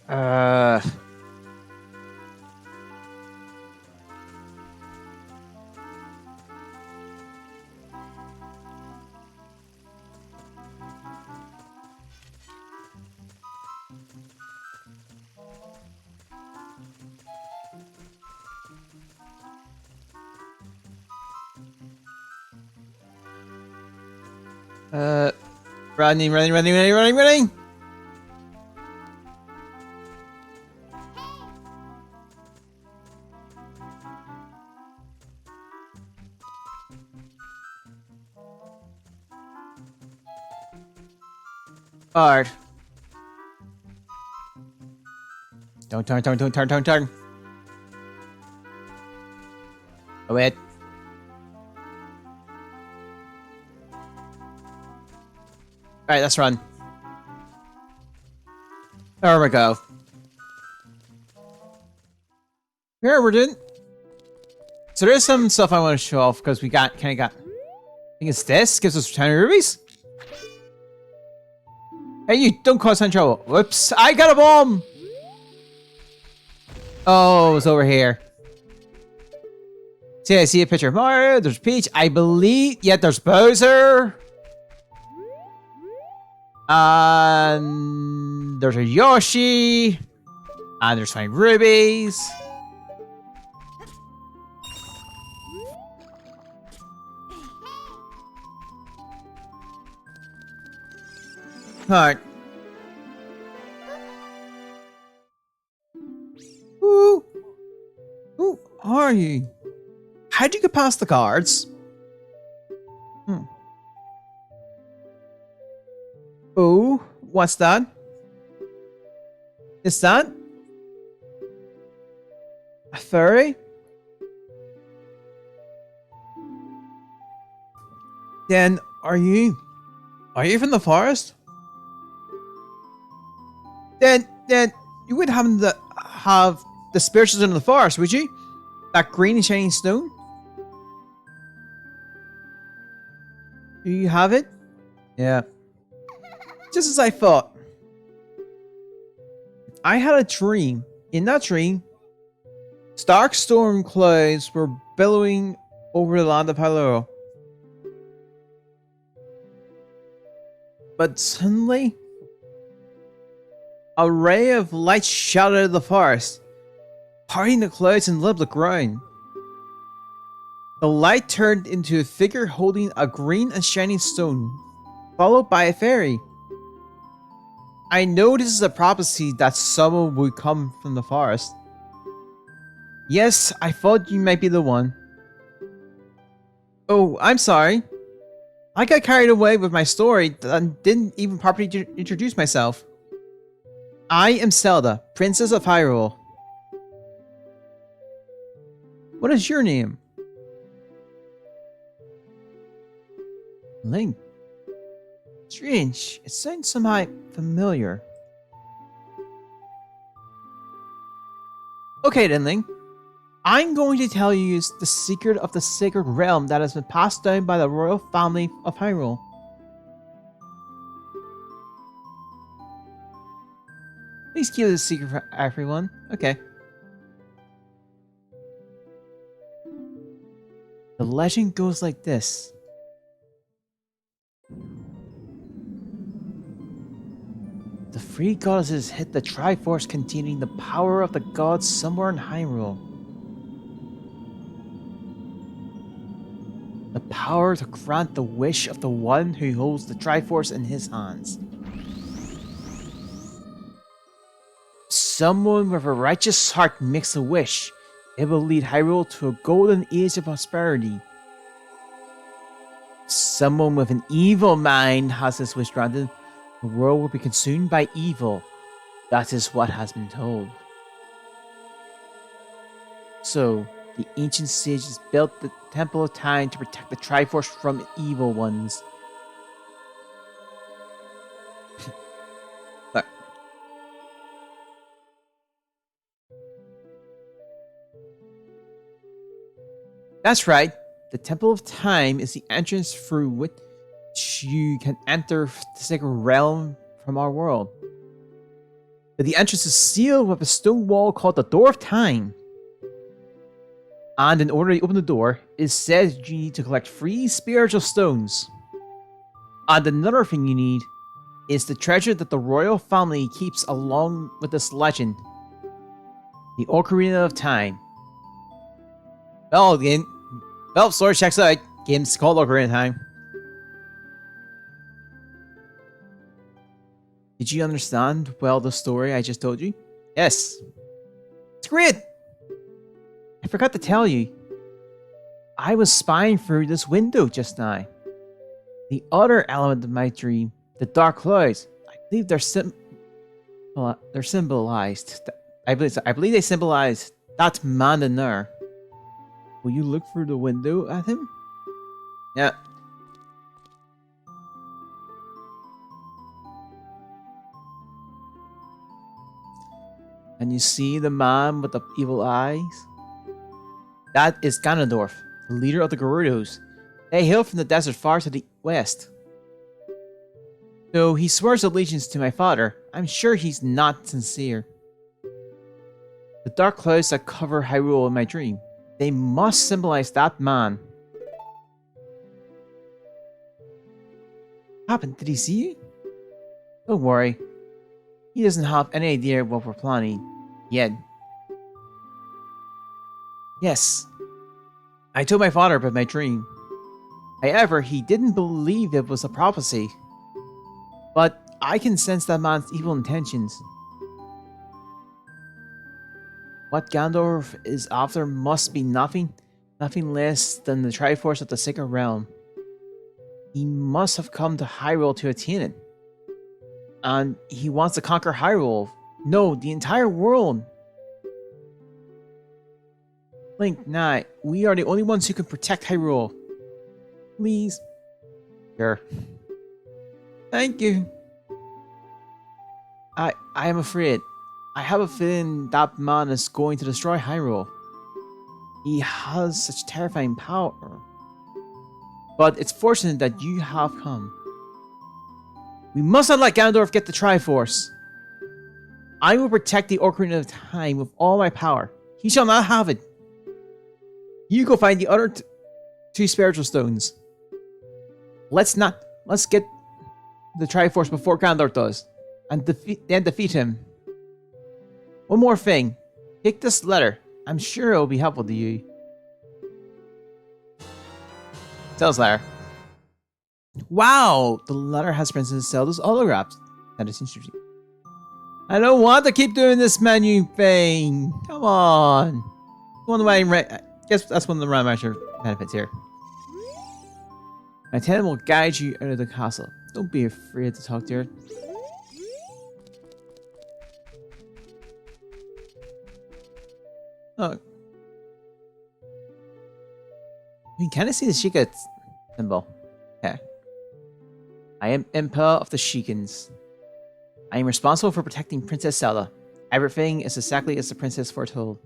Uh... running. Alright. Don't turn. Oh, wait. Alright, let's run. There we go. Here we're doing. So there's some stuff I want to show off because we got I think it's this gives us 10 rubies. Hey, you don't cause any trouble. Whoops! I got a bomb. Oh, it was over here. See, I see a picture of Mario. There's Peach. I believe. Yeah, there's Bowser. And there's a Yoshi. And there's 5 rubies. Alright. Who are you? How'd you get past the guards? Oh, what's that? Is that a fairy? Then are you from the forest? Then you would happen to have the spiritual stone in the forest, would you? That green and shiny stone? Do you have it? Yeah. Just as I thought. I had a dream. In that dream, stark storm clouds were billowing over the land of Hyrule. But suddenly, a ray of light shot out of the forest, parting the clouds and lit up the ground. The light turned into a figure holding a green and shiny stone, followed by a fairy. I know this is a prophecy that someone would come from the forest. Yes, I thought you might be the one. Oh, I'm sorry. I got carried away with my story and didn't even properly introduce myself. I am Zelda, Princess of Hyrule. What is your name? Link. Strange, it sounds somehow familiar. Okay then, Link. I'm going to tell you the secret of the sacred realm that has been passed down by the royal family of Hyrule. Please keep it a secret for everyone. Okay. The legend goes like this. The three goddesses hid the Triforce containing the power of the gods somewhere in Hyrule. The power to grant the wish of the one who holds the Triforce in his hands. Someone with a righteous heart makes a wish. It will lead Hyrule to a golden age of prosperity. Someone with an evil mind has this wish granted. The world will be consumed by evil. That is what has been told. So, the ancient sages built the Temple of Time to protect the Triforce from evil ones. Look. That's right. The Temple of Time is the entrance through which you can enter the sacred realm from our world. But the entrance is sealed with a stone wall called the Door of Time. And in order to open the door, it says you need to collect 3 spiritual stones. And another thing you need is the treasure that the royal family keeps along with this legend. The Ocarina of Time. Well, story checks out. Game's called Ocarina of Time. Did you understand well the story I just told you? Yes. It's great! I forgot to tell you. I was spying through this window just now. The other element of my dream, the dark clouds, I believe they're symbolized. I believe they symbolize that man in there. Will you look through the window at him? Yeah. And you see the man with the evil eyes? That is Ganondorf, the leader of the Gerudos. They hail from the desert far to the west. Though he swears allegiance to my father, I'm sure he's not sincere. The dark clouds that cover Hyrule in my dream, they must symbolize that man. What happened? Did he see you? Don't worry. He doesn't have any idea what we're planning yet. Yes, I told my father about my dream. However, he didn't believe it was a prophecy. But I can sense that man's evil intentions. What Ganondorf is after must be nothing less than the Triforce of the Sacred Realm. He must have come to Hyrule to attain it. And he wants to conquer Hyrule. No, the entire world. Link, nah, we are the only ones who can protect Hyrule. Please. Sure. Thank you. I am afraid. I have a feeling that man is going to destroy Hyrule. He has such terrifying power. But it's fortunate that you have come. We must not let Ganondorf get the Triforce. I will protect the Ocarina of Time with all my power. He shall not have it. You go find the other two spiritual stones. Let's get the Triforce before Ganondorf does, and defeat him. One more thing. Take this letter. I'm sure it will be helpful to you. Zelda's letter. Wow! The letter has Princess Zelda's autographs. That is interesting. I don't want to keep doing this menu thing. Come on. One of I guess that's one of the random benefits here. My attendant will guide you out of the castle. Don't be afraid to talk to her. Oh. You can kind of see the Sheikah symbol. Okay. I am Impa of the Sheikans. I am responsible for protecting Princess Zelda. Everything is exactly as the princess foretold.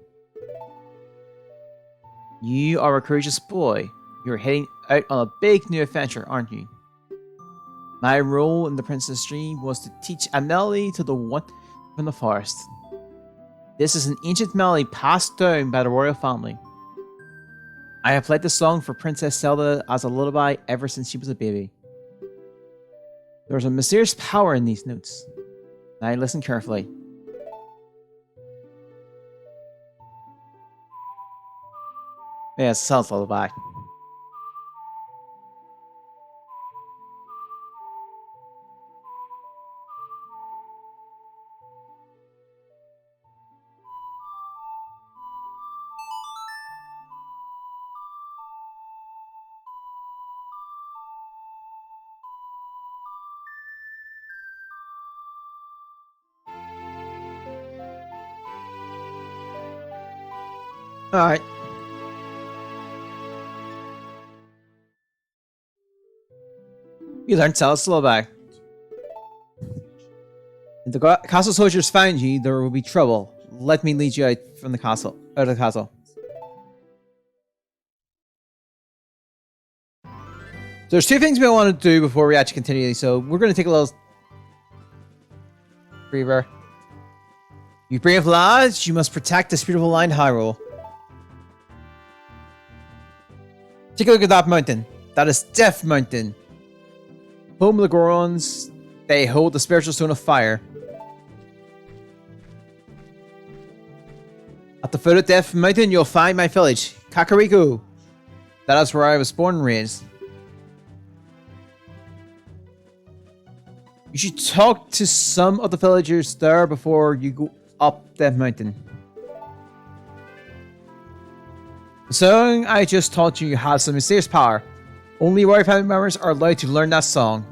You are a courageous boy. You're heading out on a big new adventure, aren't you? My role in the Princess Dream was to teach a melody to the one from the forest. This is an ancient melody passed down by the royal family. I have played this song for Princess Zelda as a lullaby ever since she was a baby. There's a mysterious power in these notes. Now listen carefully. Yeah, it sounds lullaby. Alright. You learned Zelda's lullaby. If the castle soldiers find you, there will be trouble. Let me lead you out from the castle. Out of the castle. So there's two things we want to do before we actually continue. So we're going to take a little breather. You brave lads, you must protect this beautiful land, Hyrule. Take a look at that mountain. That is Death Mountain. Home of the Gorons. They hold the spiritual stone of fire. At the foot of Death Mountain, you'll find my village, Kakariko. That is where I was born and raised. You should talk to some of the villagers there before you go up Death Mountain. The song I just taught you has some mysterious power. Only royal family members are allowed to learn the song.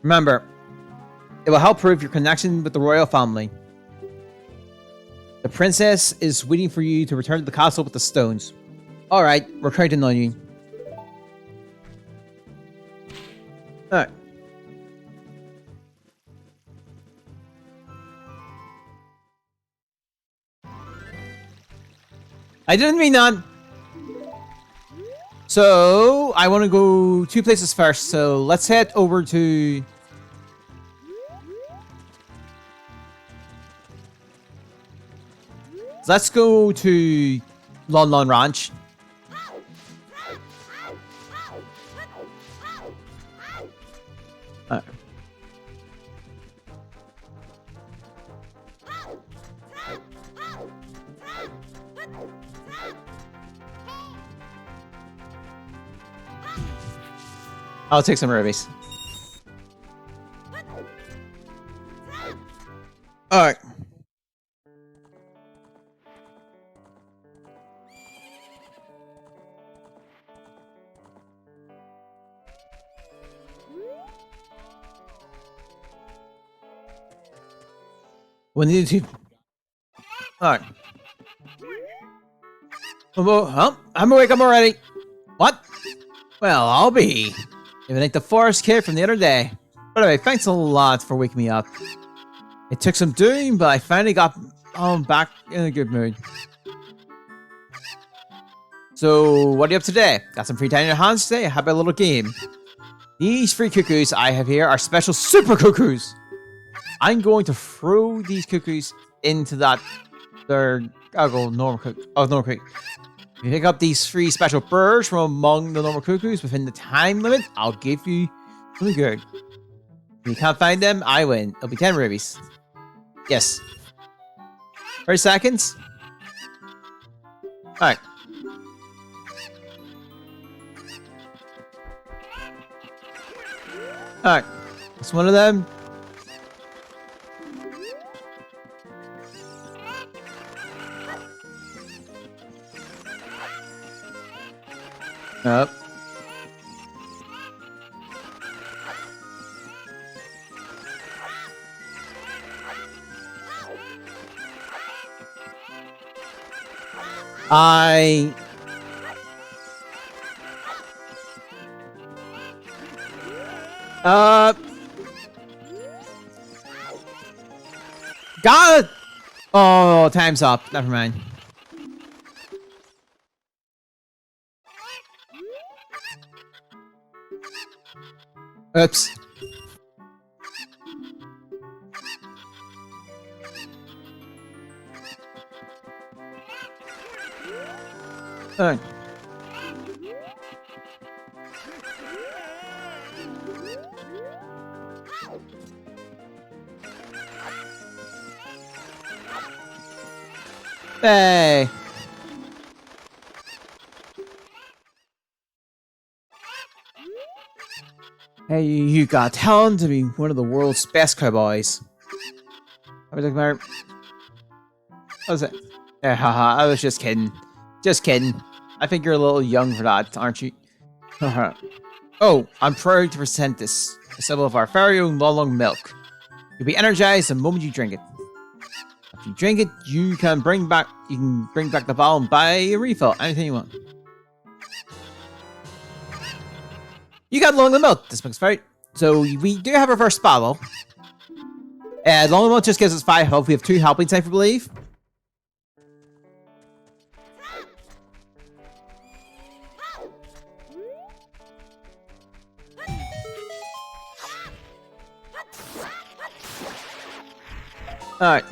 Remember, it will help prove your connection with the royal family. The princess is waiting for you to return to the castle with the stones. Alright, we're counting on you. Alright. I didn't mean that. So, I want to go two places first. So, let's head over to... Let's go to Lon Lon Ranch. I'll take some rubies. Alright. We need to... Alright. I'm awake, I'm already. What? Well, I'll be. If it ain't the forest kid from the other day. By the way, thanks a lot for waking me up. It took some doing, but I finally got back in a good mood. So, what are you up to today? Got some free time in your hands today? How about a little game? These 3 cuckoos I have here are special super cuckoos. I'm going to throw these cuckoos into that. I'll go normal cuckoo. Oh, normal cuckoo. If you pick up these 3 special birds from among the normal cuckoos within the time limit, I'll give you something good. If you can't find them, I win. It'll be 10 rubies. Yes. 30 seconds. Alright. Alright. It's one of them. Nope. God! Oh, time's up. Never mind. Oops. Alright. Hey. Hey, you got talent to be one of the world's best cowboys. I was like, what was it? Yeah, haha, I was just kidding. Just kidding. I think you're a little young for that, aren't you? Oh, I'm proud to present this. A symbol of our very own long milk. You'll be energized the moment you drink it. If you drink it, you can bring back the bottle and buy a refill. Anything you want. You got long milk. This looks right. So we do have a first bottle. Long milk just gives us 5 health. We have 2 helping type, I believe. Alright.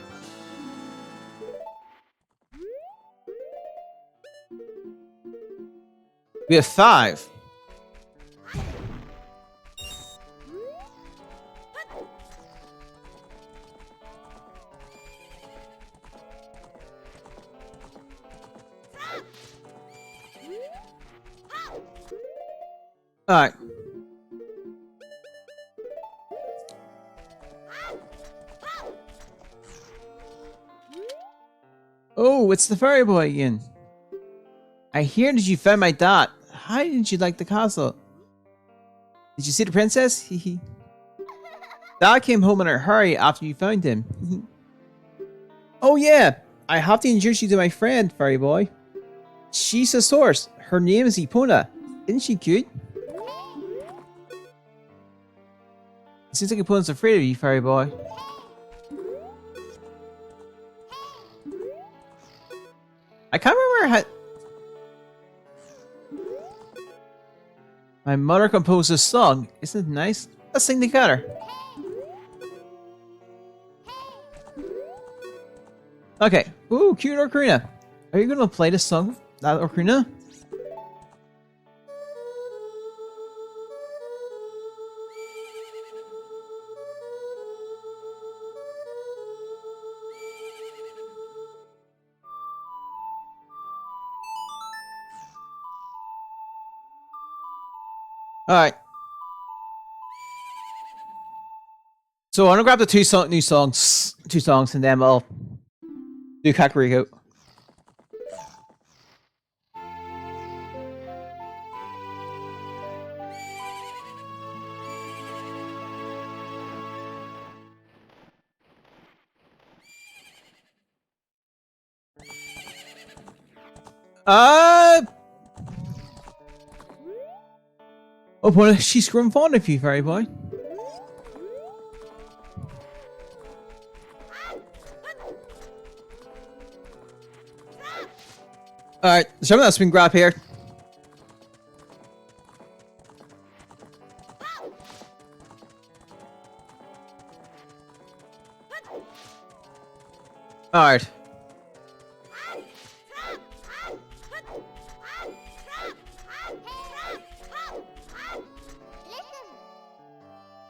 We have 5. Alright. Oh, it's the fairy boy again. I hear that you found my dad. How didn't you like the castle? Did you see the princess? Hehe. Dad came home in a hurry after you found him. Oh yeah, I have to introduce you to my friend, fairy boy. She's a source. Her name is Epona. Isn't she cute? It seems like Epona's afraid of you, fairy boy. I can't remember how... My mother composed a song. Isn't it nice? Let's sing together. Okay. Ooh, cute Ocarina. Are you gonna play this song with that Ocarina? Alright. So I'm gonna grab the two songs, and then we'll do Kakariko. Oh boy, she's grown fond of you, fairy boy. Alright, show me that swing grab here. Alright.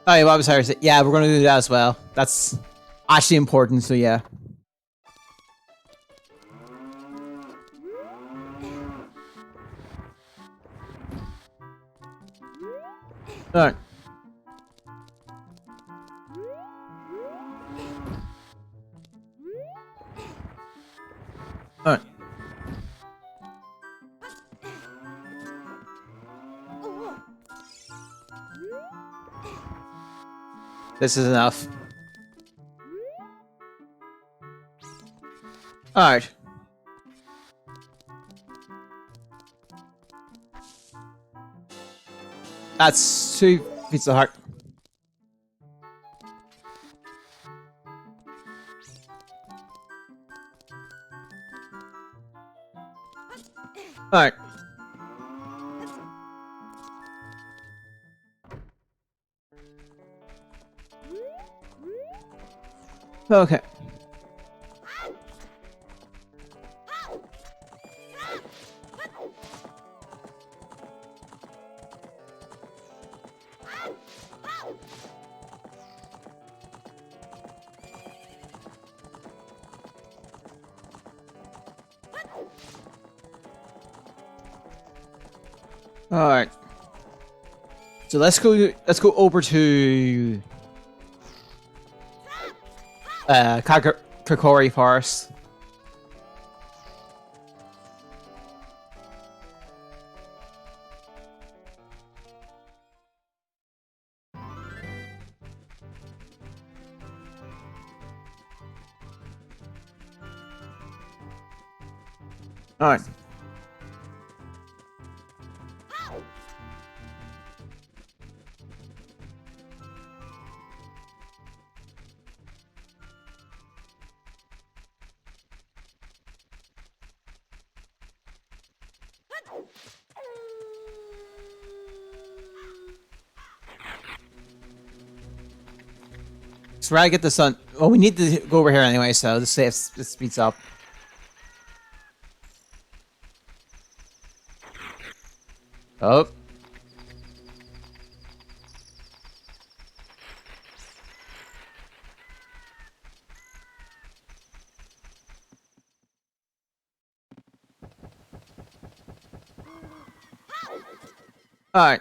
Oh yeah, Bobby Cyrus. Yeah, we're gonna do that as well. That's actually important, so yeah. Alright. Alright. This is enough. Alright. That's 2 pizza heart. Alright. Okay. Alright. So let's go over to Kakori Forest. Alright. So we're gonna get the sun. Well, we need to go over here anyway, so this saves this speeds up. Oh. Alright.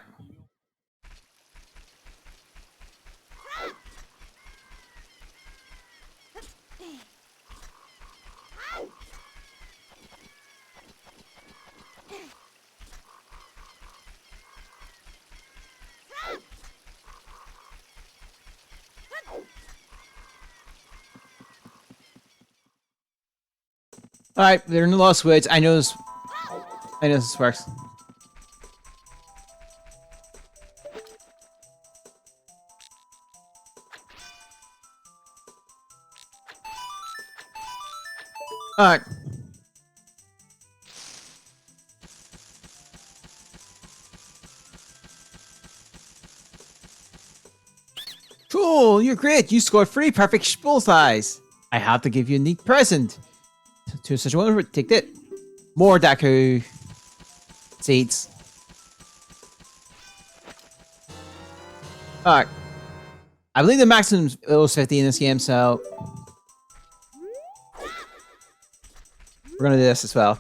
Alright, they're in the Lost Woods. I know this works. Alright. Cool, you're great. You scored 3 perfect bullseyes. I have to give you a neat present. To such a wonderful, take that. More Daku seeds. Alright. I believe the maximum is 50 in this game, so we're gonna do this as well.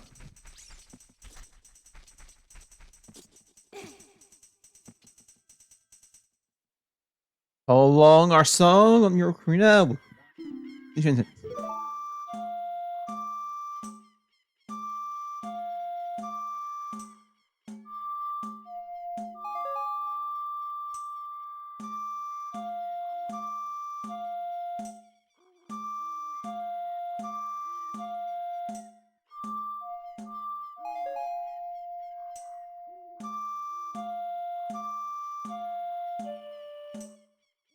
Follow along our song on your Ocarina.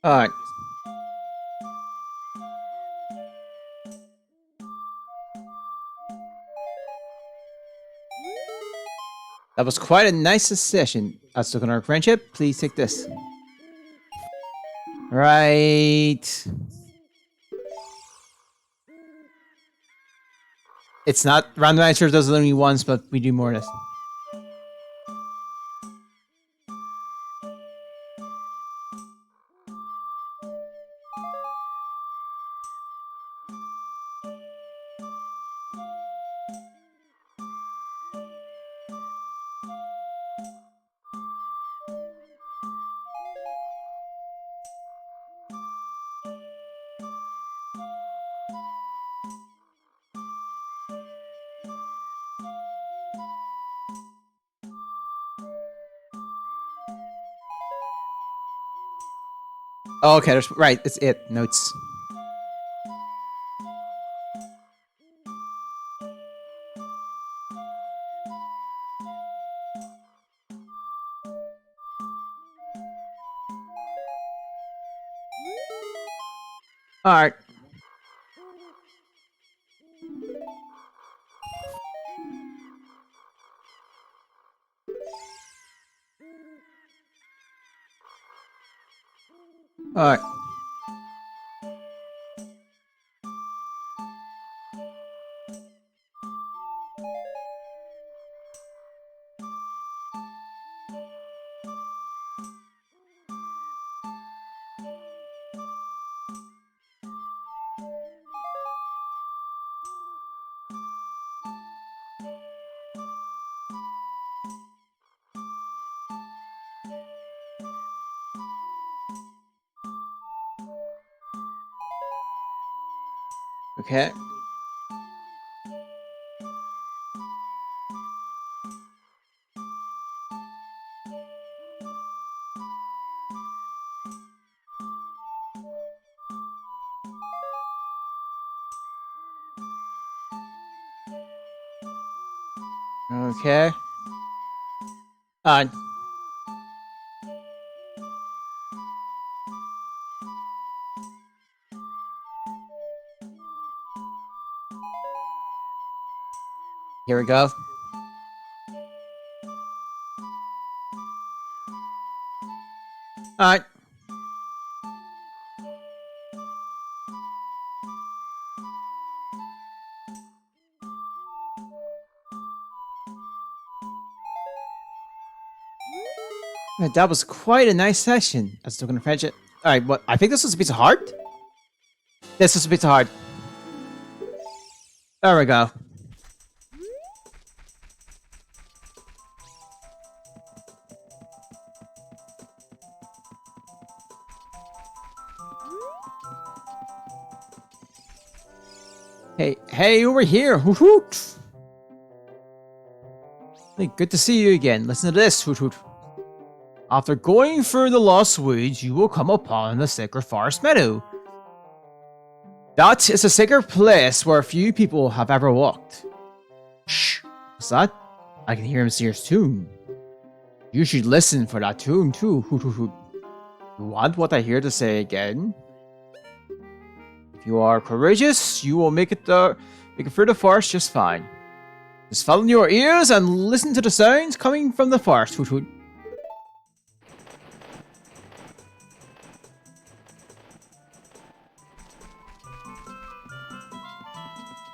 Alright. That was quite a nice session. As to our friendship, please take this. Right. It's not random answers does it only once, but we do more of this. Oh, okay, there's right. It's it. Notes. All right. All right. Okay. Okay. Here we go. All right. That was quite a nice session. I'm still gonna finish it. All right. What? I think this was a piece of heart. This was a piece of heart. There we go. Hey, over here. Hoot hoot. Hey, good to see you again. Listen to this. Hoot hoot. After going through the Lost Woods, you will come upon the Sacred Forest Meadow. That is a sacred place where few people have ever walked. Shh. What's that? I can hear Messier's tune. You should listen for that tune too. Hoot hoot hoot. You want what I hear to say again? If you are courageous, you will make it through the forest just fine. Just follow your ears and listen to the sounds coming from the forest. Hoot hoot.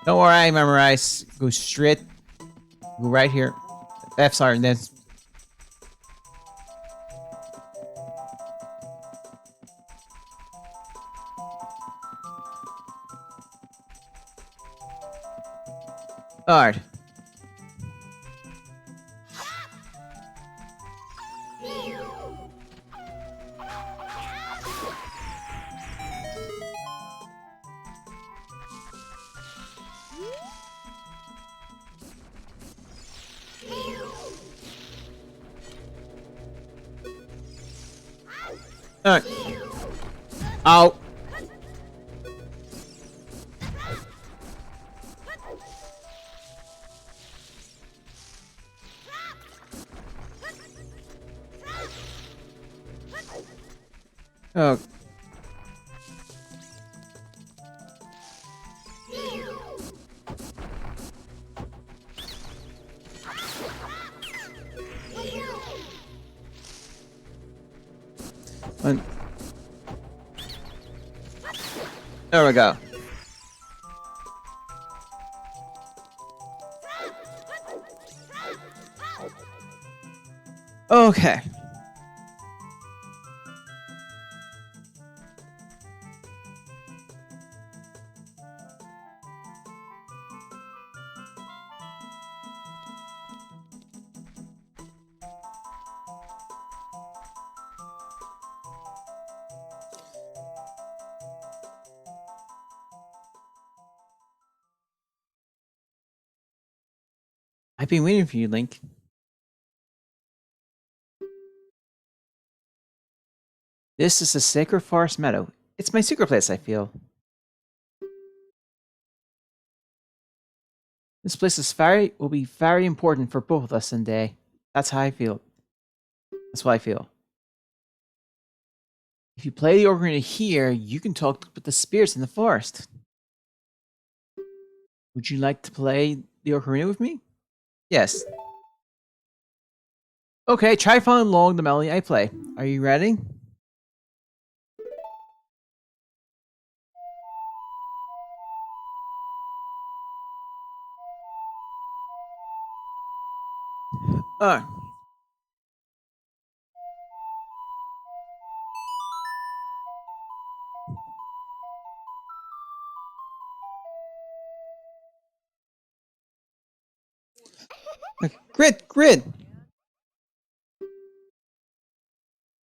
Don't worry, I memorize. Go straight. Go right here. F, sorry, and then. Alright. Alright. Ow. Oh. And there we go. Okay. I've been waiting for you, Link. This is a sacred forest meadow. It's my secret place, I feel. This place will be very important for both of us someday. That's how I feel. That's what I feel. If you play the ocarina here, you can talk with the spirits in the forest. Would you like to play the ocarina with me? Yes. Okay, try following along the melody I play. Are you ready? Alright. Grid!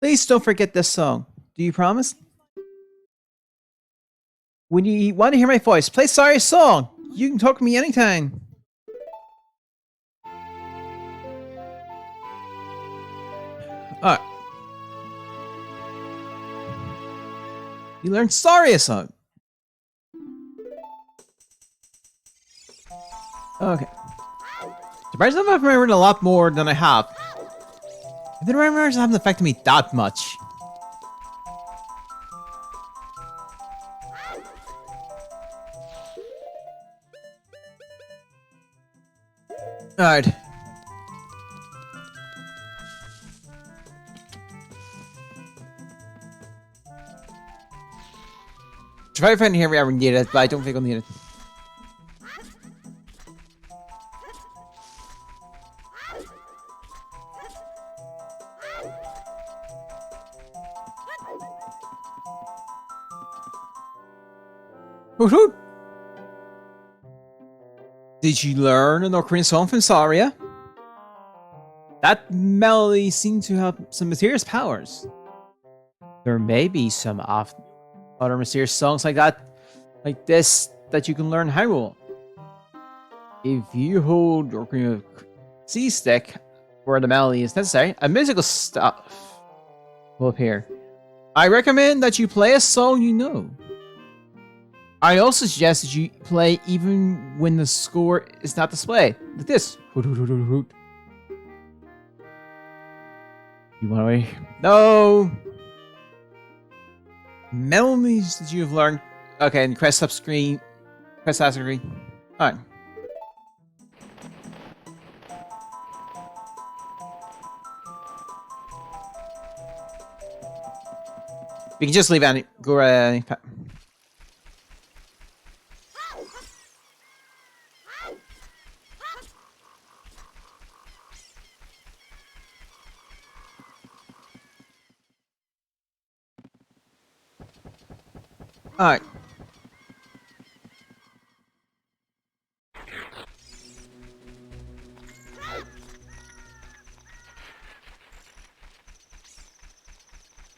Please don't forget this song. Do you promise? When you want to hear my voice, play Saria's song. You can talk to me anytime. Alright. You learned Saria's song. Okay. Surprisingly, I've remembered a lot more than I have. I didn't remember it haven't affected me that much. Alright. Try to find here if we ever need it, but I don't think I'll need it. Woohoo! Did you learn an Ocarina song from Saria? That melody seems to have some mysterious powers. There may be some other mysterious songs like that, like this, that you can learn Hyrule. If you hold your Ocarina C stick where the melody is necessary, a musical stuff will appear. I recommend that you play a song you know. I also suggest that you play even when the score is not displayed, like this. You want to wait? No! Melodies that you've learned. Okay, and press up screen. Press that screen. Alright. We can just leave any. Go right. Alright.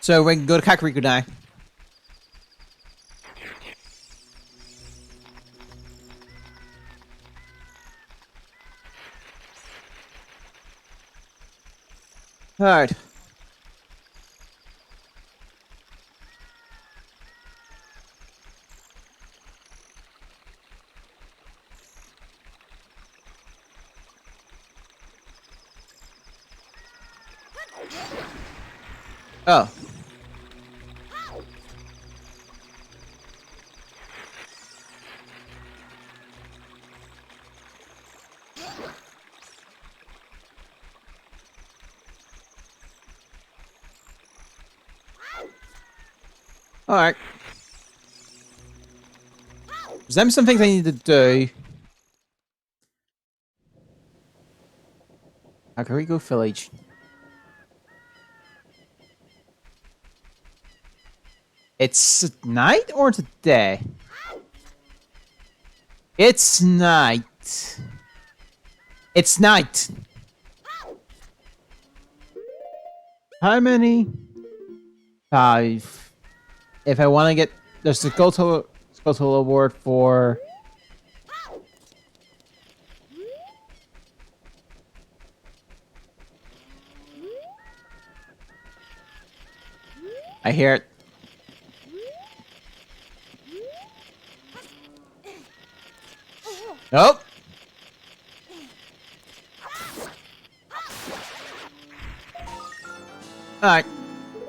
So we can go to Kakariko now. Alright. Oh. Alright. There's some things I need to do. Ocarina Village. It's night or it's day? It's night. It's night. How many? 5. If I want to get... There's the Goto award for... I hear it. Nope. Alright.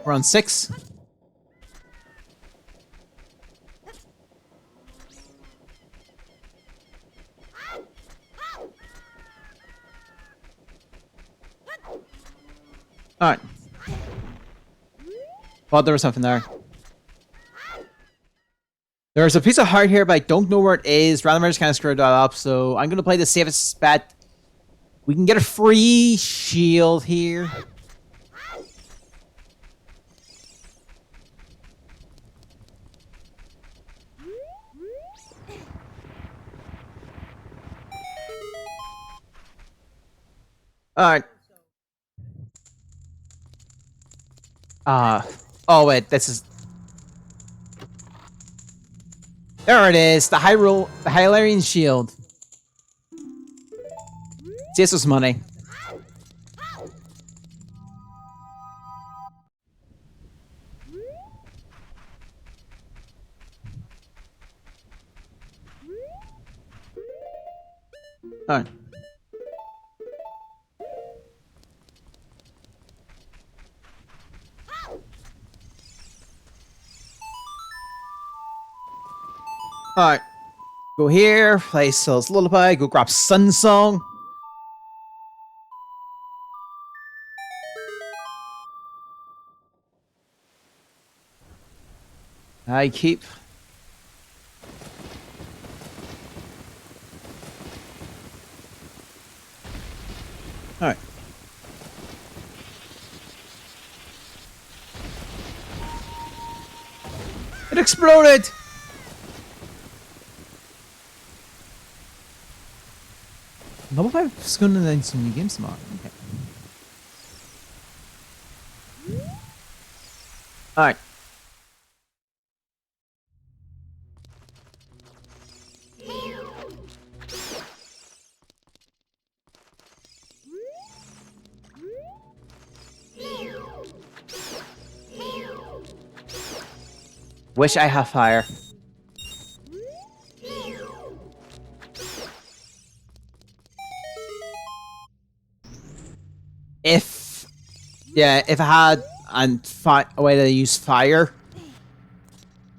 We're on 6. Alright. Well, there was something there. There's a piece of heart here, but I don't know where it is. Randomers kind of screwed that up, so I'm going to play the safest bet. We can get a free shield here. Alright. Oh wait, this is... There it is, the Hylian shield. This was money. Alright. Alright. Go here, play Soul's Lullaby, go grab Sun Song. I keep... Alright. It exploded! Level 5 is going to then some new games tomorrow. Okay. Alright. Wish I have fire. If I had a way to use fire,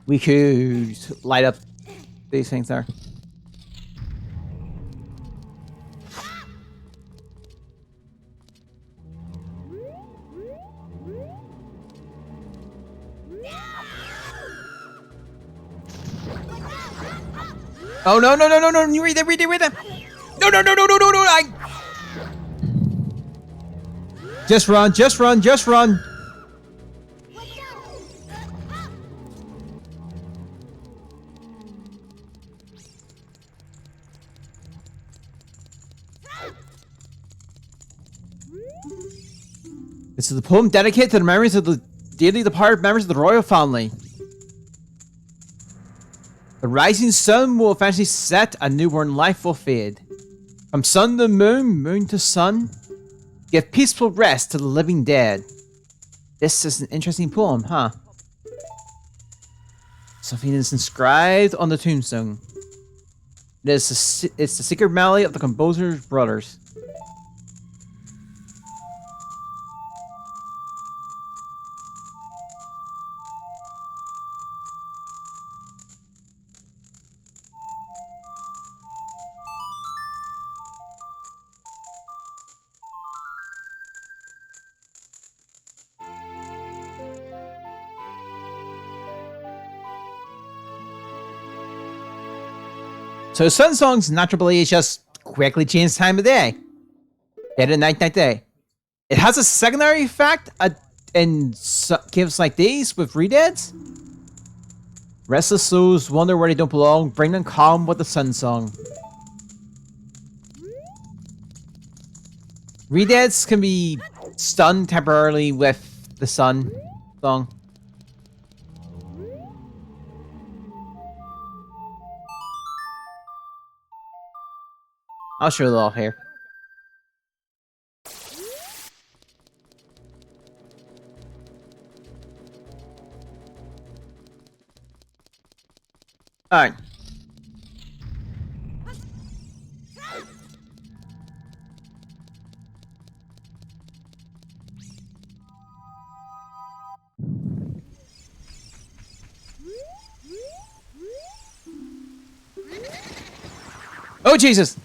we could light up these things there. Oh no no no no no! You read that! Read that! No no no no no no no! Just run! Just run! Just run! This is a poem dedicated to the memories of the dearly departed members of the royal family. The rising sun will eventually set, a newborn life will fade. From sun to moon, moon to sun, give peaceful rest to the living dead. This is an interesting poem, huh? Something is inscribed on the tombstone. It's the secret melody of the composer's brothers. So Sun Song's natural ability is just quickly change time of day. Day to night, night, day. It has a secondary effect and gives like these with redeads. Restless souls wonder where they don't belong. Bring them calm with the Sun Song. Redeads can be stunned temporarily with the Sun Song. I'll show it off here. Alright. Oh, Jesus!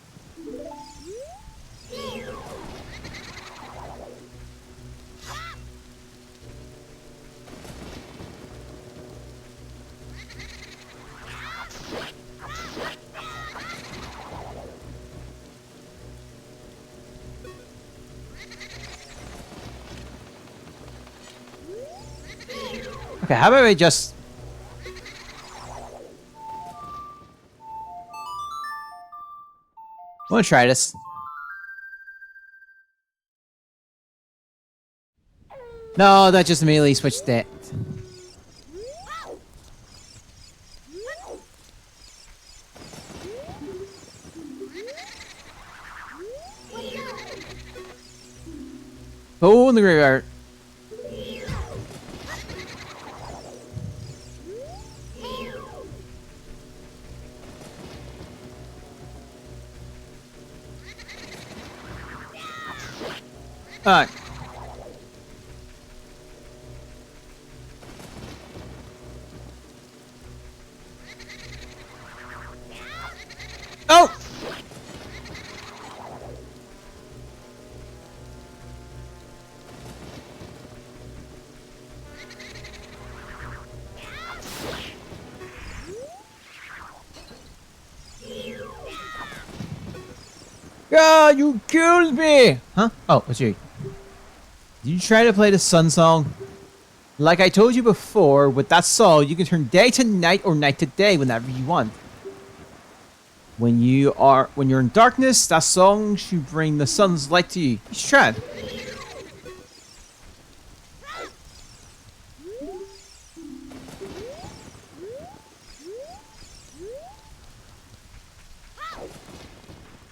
Okay, how about we just... I want to try this. No, that just immediately switched it. Oh, in the graveyard. Alright. Oh! God, you killed me! Huh? Oh, it's you. Did you try to play the Sun Song? Like I told you before, with that song, you can turn day to night or night to day whenever you want. When you're in darkness, that song should bring the sun's light to you. You should try it.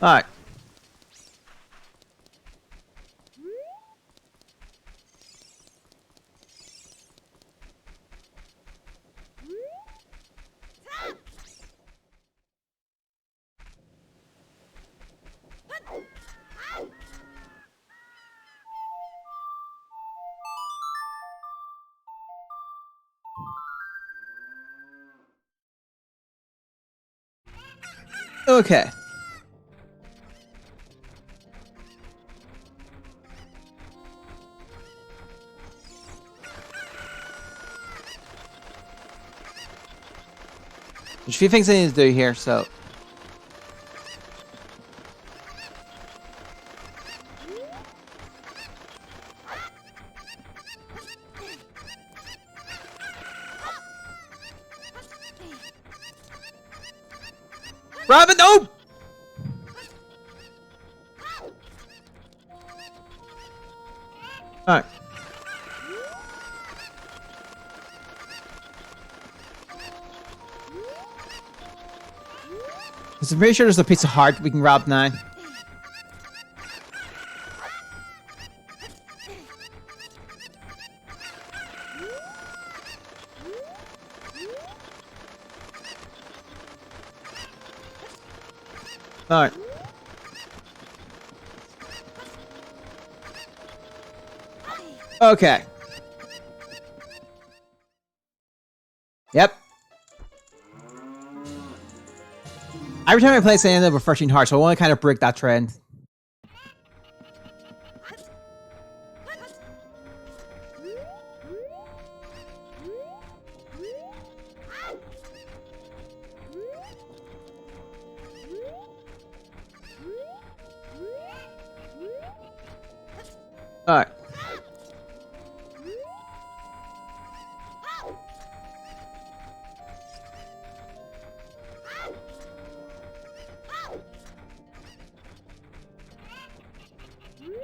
Alright. Okay. There's a few things I need to do here, so... Robin, no! Alright. I'm pretty sure there's a piece of heart we can grab now. Alright. Okay. Yep. Every time I play this, I end up with 13 hearts, so I want to kind of break that trend.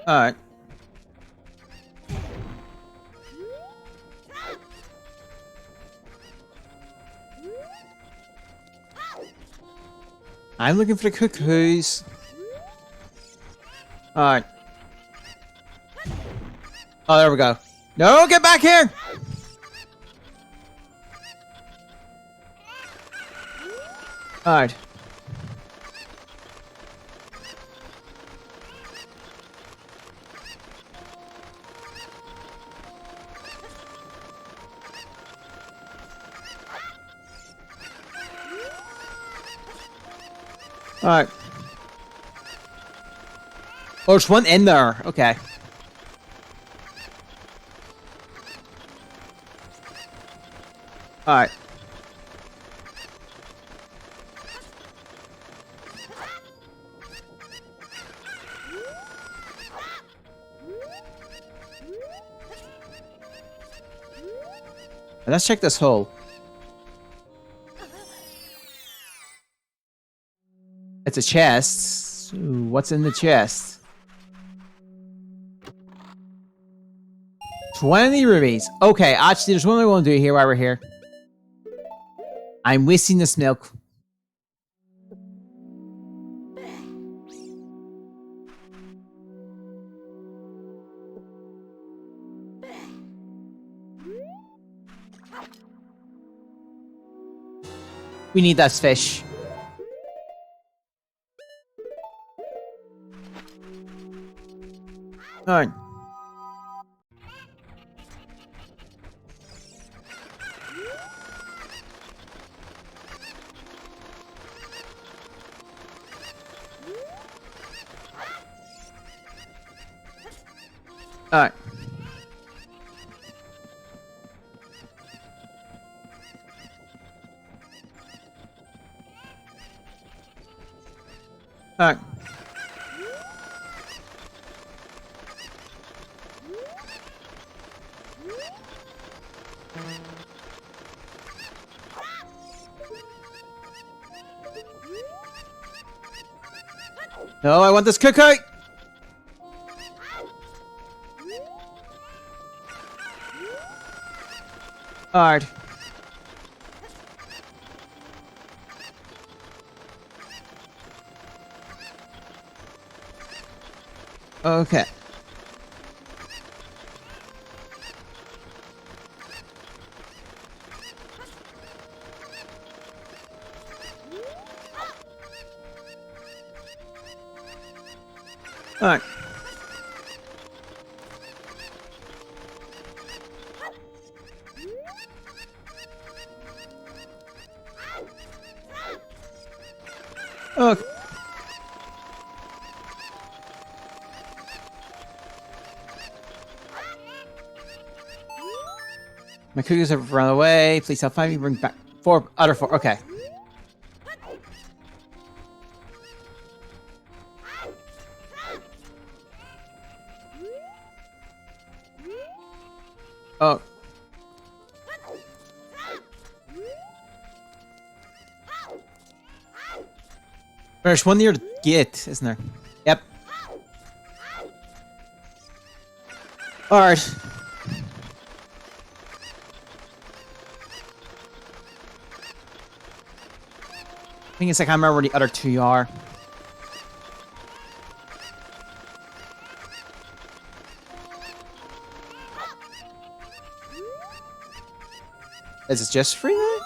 Alright. I'm looking for the cuckoos. Alright. Oh, there we go. No, get back here! Alright. Alright. Oh, there's one in there. Okay. Alright. Let's check this hole. It's a chest. Ooh, what's in the chest? 20 rubies. Okay, actually, there's one I want to do here while we're here. I'm wasting this milk. We need that fish. Alright. Alright. Alright. No, I want this cookie! Alright. Okay. Alright. Okay. My cookies have run away. Please help find me. Bring back other four. Okay. Oh. There's one near the gate, isn't there? Yep. Alright. Thing is, I can't remember where the other two are. Is it just free now?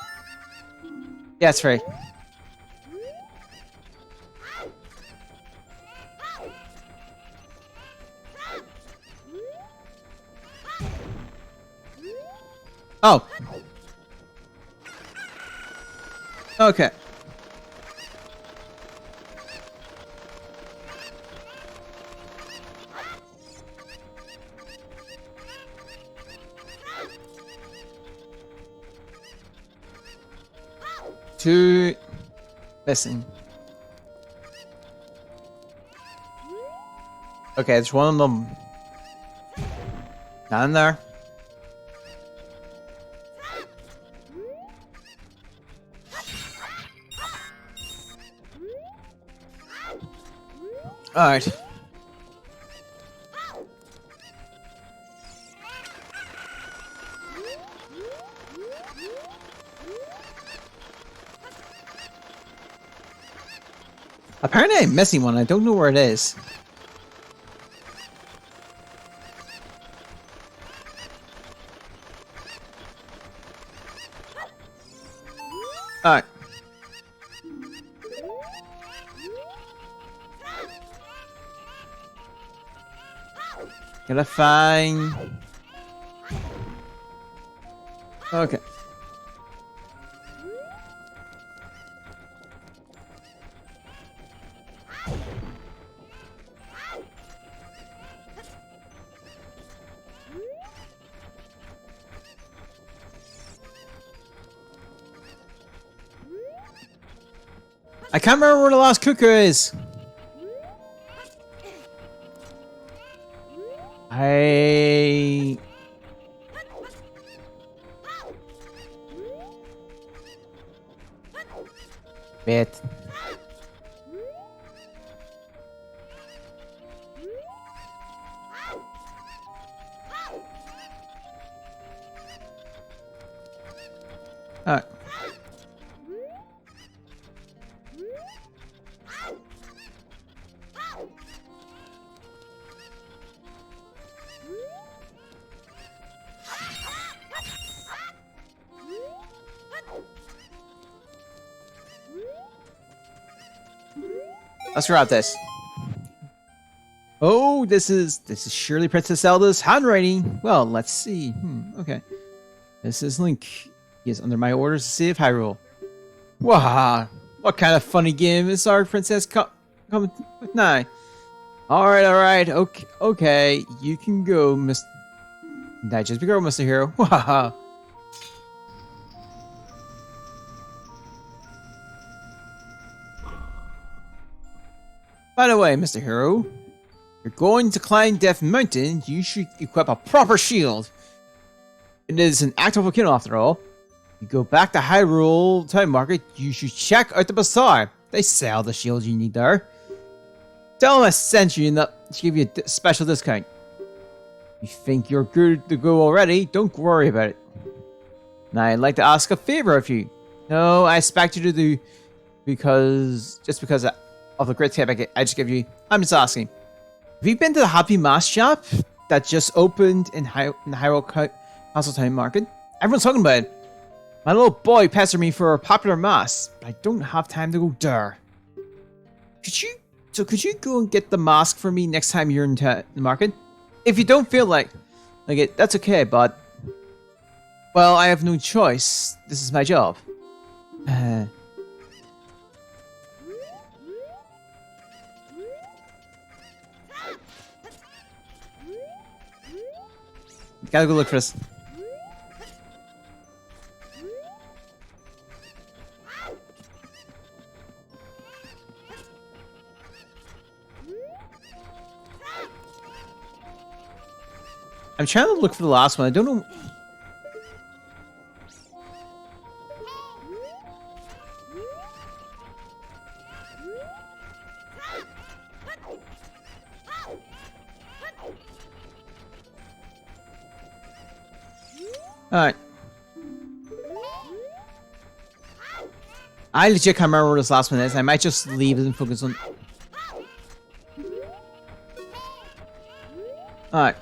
Yeah, it's free. Oh. Okay. Two missing. Okay, there's one of them down there. Alright. Apparently I'm missing one. I don't know where it is. Alright. Gotta find... Okay. I can't remember where the last cooker is. Bit. Alright. Let's grab this. Oh, this is surely Princess Zelda's handwriting. Well, let's see. Okay. This is Link. He is under my orders to save Hyrule. Wow, what kind of funny game is our princess coming with now? Alright, okay, you can go, Miss. That just be girl, Mr. Hero. Wow. By the way, Mr. Hero, you're going to climb Death Mountain, you should equip a proper shield. It is an active volcano after all. You go back to Hyrule Town Market, you should check out the bazaar. They sell the shields you need there. Tell them I sent you to give you a special discount. You think you're good to go already? Don't worry about it. Now I'd like to ask a favor of you. No, I expect you to do because of the great tip I just give you. I'm just asking. Have you been to the Happy Mask shop that just opened in Hyrule Castle Town Market? Everyone's talking about it. My little boy pestered me for a popular mask, but I don't have time to go there. Could you go and get the mask for me next time you're in the market? If you don't feel like it, that's okay, but... Well, I have no choice. This is my job. Gotta go look for this. I'm trying to look for the last one. I don't know. Alright. I legit can't remember where this last one is. I might just leave it and focus on... Alright.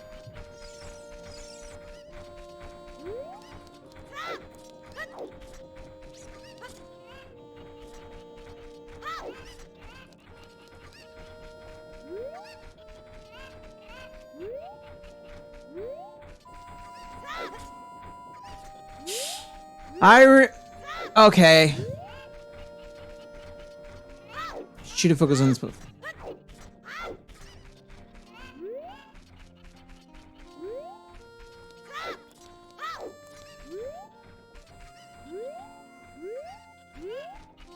Okay. Should have focused on this move.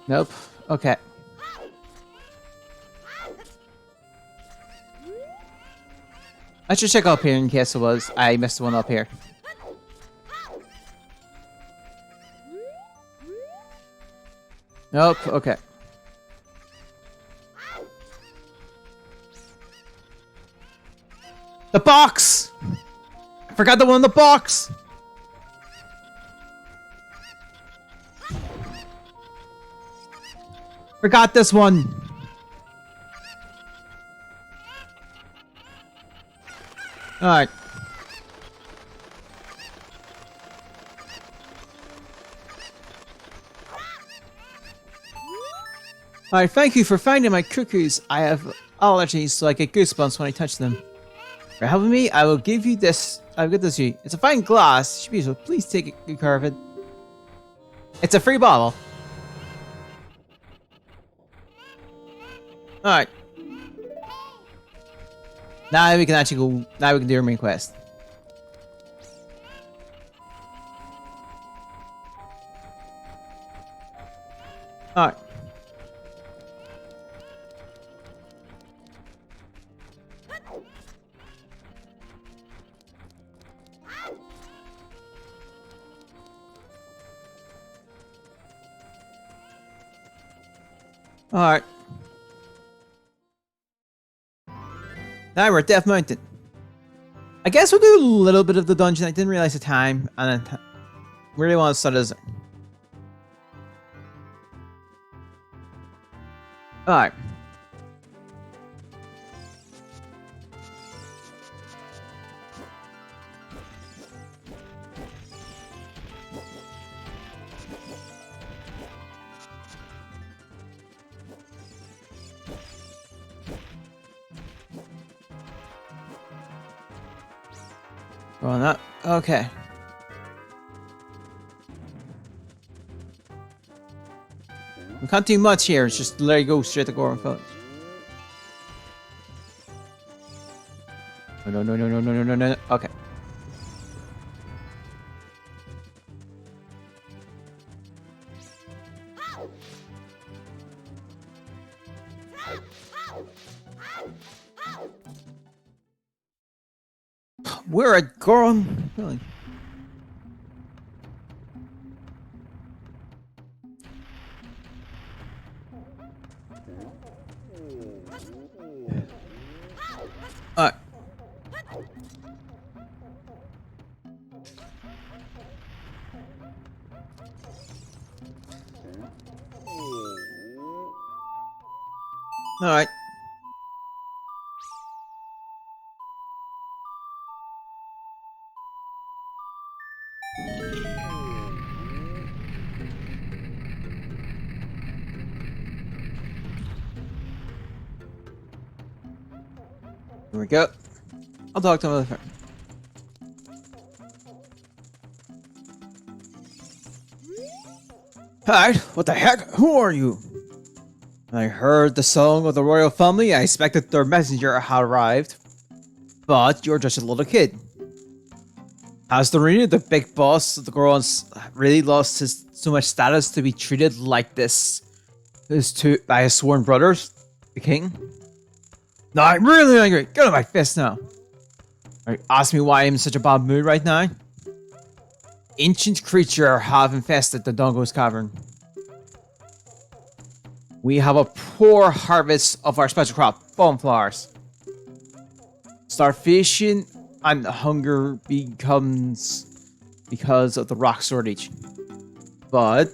Nope. Okay. I should check up here in case I missed one up here. Nope, okay. The box! I forgot the one in the box! Forgot this one. Alright. Alright, thank you for finding my cookies. I have allergies, so I get goosebumps when I touch them. For helping me, I will give you this. I'll give this to you. It's a fine glass. It should be useful. Please take good care of it. It's a free bottle. Alright. Now we can actually go. Now we can do our main quest. Alright. Alright. Now we're at Death Mountain. I guess we'll do a little bit of the dungeon. I didn't realize the time, and I really want to start this. Alright. Going up. Okay. We can't do much here. It's just let it go straight to Goron Village. No, no, no, no, no, no, no, no. Okay. We're at Goron. Really? Alright. Here we go. I'll talk to him with her. Hi, what the heck? Who are you? I heard the song of the royal family. I expected their messenger had arrived. But you're just a little kid. Has the Dorina, the big boss of the Gorons, really lost his so much status to be treated like this? By his sworn brothers? The king? No, I'm really angry. Get out of my fist now. Ask me why I'm in such a bad mood right now? Ancient creature have infested the Dongo's cavern. We have a poor harvest of our special crop, bone flowers. Starvation and hunger becomes because of the rock shortage. But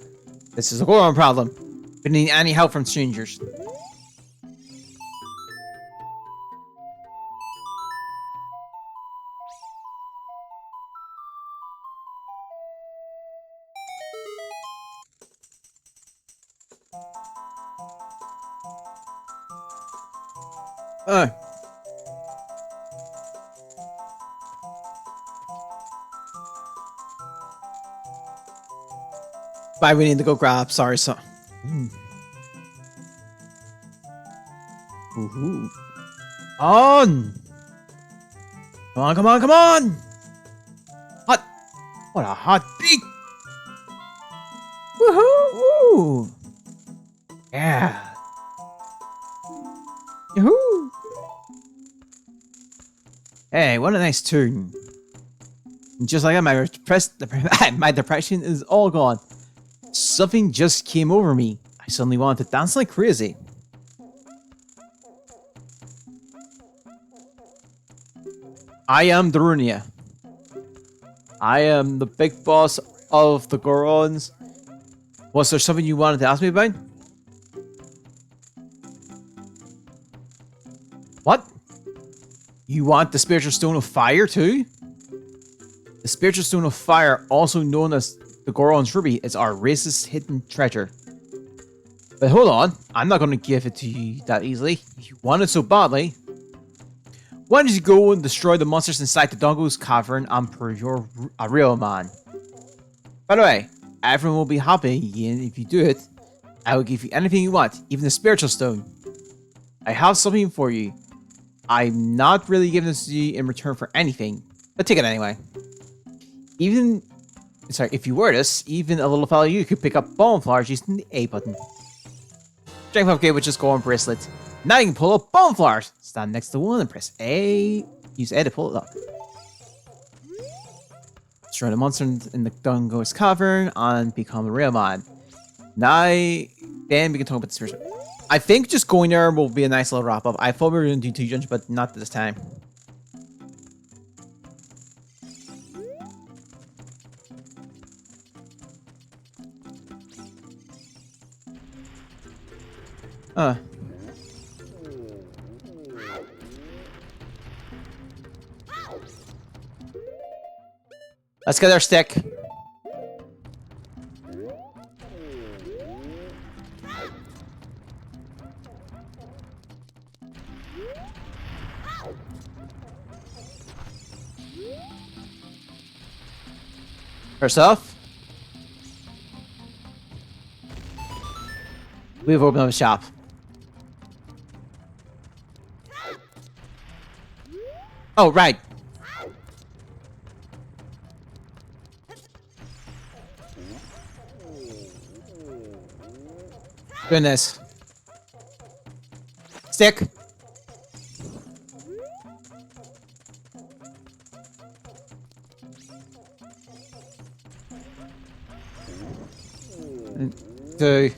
this is a Goron problem. We need any help from strangers. Bye, we need to go grab. Sorry, so. Woohoo. On! Come on, come on, come on! Hot! What a hot beat! Woohoo! Yeah! Yahoo! Hey, what a nice tune. Just like that, my depression is all gone. Something just came over me. I suddenly wanted to dance like crazy. I am Darunia. I am the big boss of the Gorons. Was there something you wanted to ask me about? What? You want the Spiritual Stone of Fire too? The Spiritual Stone of Fire, also known as the Goron's Ruby, is our race's hidden treasure. But hold on, I'm not going to give it to you that easily. If you want it so badly, why don't you go and destroy the monsters inside the Dongo's cavern and prove you're a real man? By the way, everyone will be happy if you do it. I will give you anything you want, even the Spiritual Stone. I have something for you. I'm not really giving this to you in return for anything, but take it anyway. If you wear this, even a little fellow you could pick up bonfires using the A button. Strength upgrade with just go on bracelet. Now you can pull up bonfires. Stand next to one and press A. Use A to pull it up. Destroy the monster in the Dungo's cavern and become a real man. Now, then we can talk about the spiritual. I think just going there will be a nice little wrap up. I thought we were going to do 2 dungeons, but not this time. Let's get our stick. Herself. We've opened up a shop. Oh, right. Goodness. Stick. Two.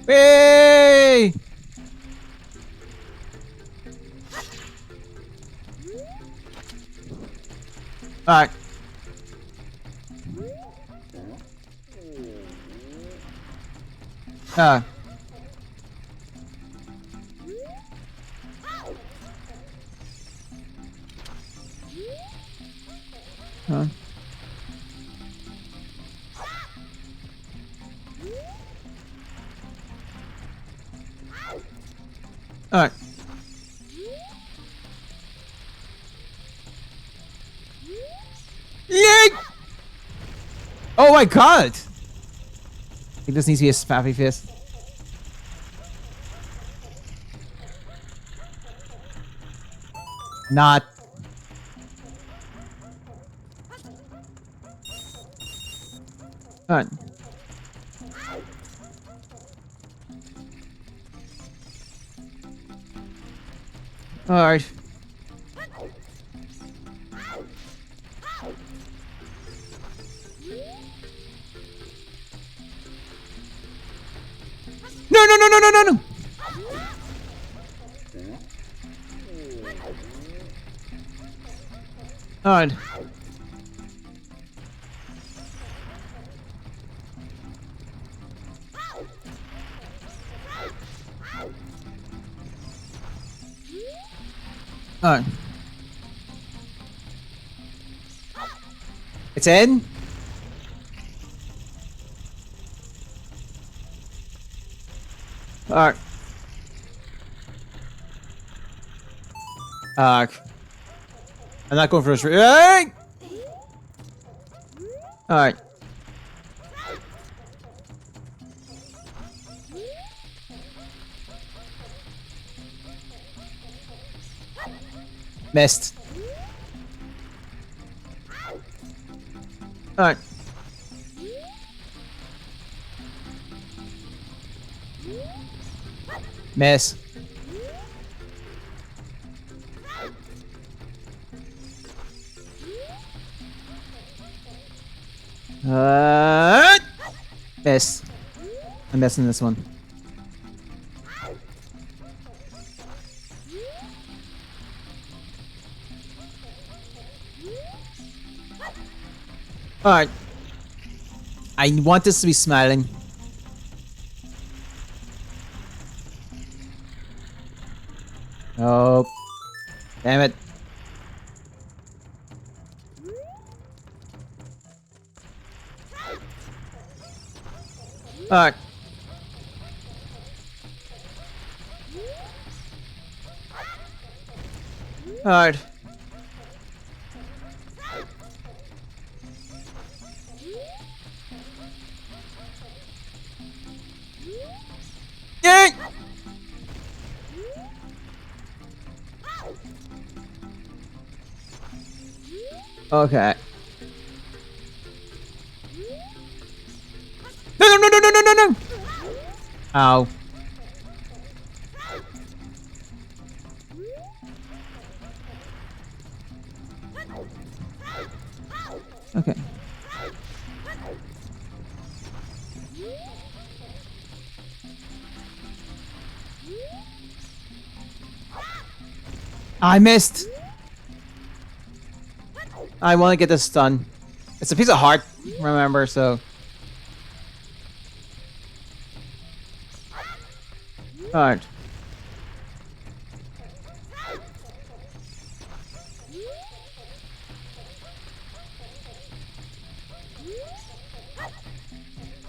Hey! Alright. Alright. Alright. Yay! Oh my god! I think this needs to be a spaffy fist. Not. Alright. Alright. No, no, no, no, no, no, no! Alright. Alright. It's in. Alright. I'm not going for this. Hey! Alright. Missed. Alright. Miss. Miss. I'm missing this one. Alright. I want this to be smiling. Damn it. Alright. Alright. Yay! Okay. No, no, no, no, no, no, no, no! Ow. Okay. I missed. I want to get this done. It's a piece of heart, remember, so. Alright.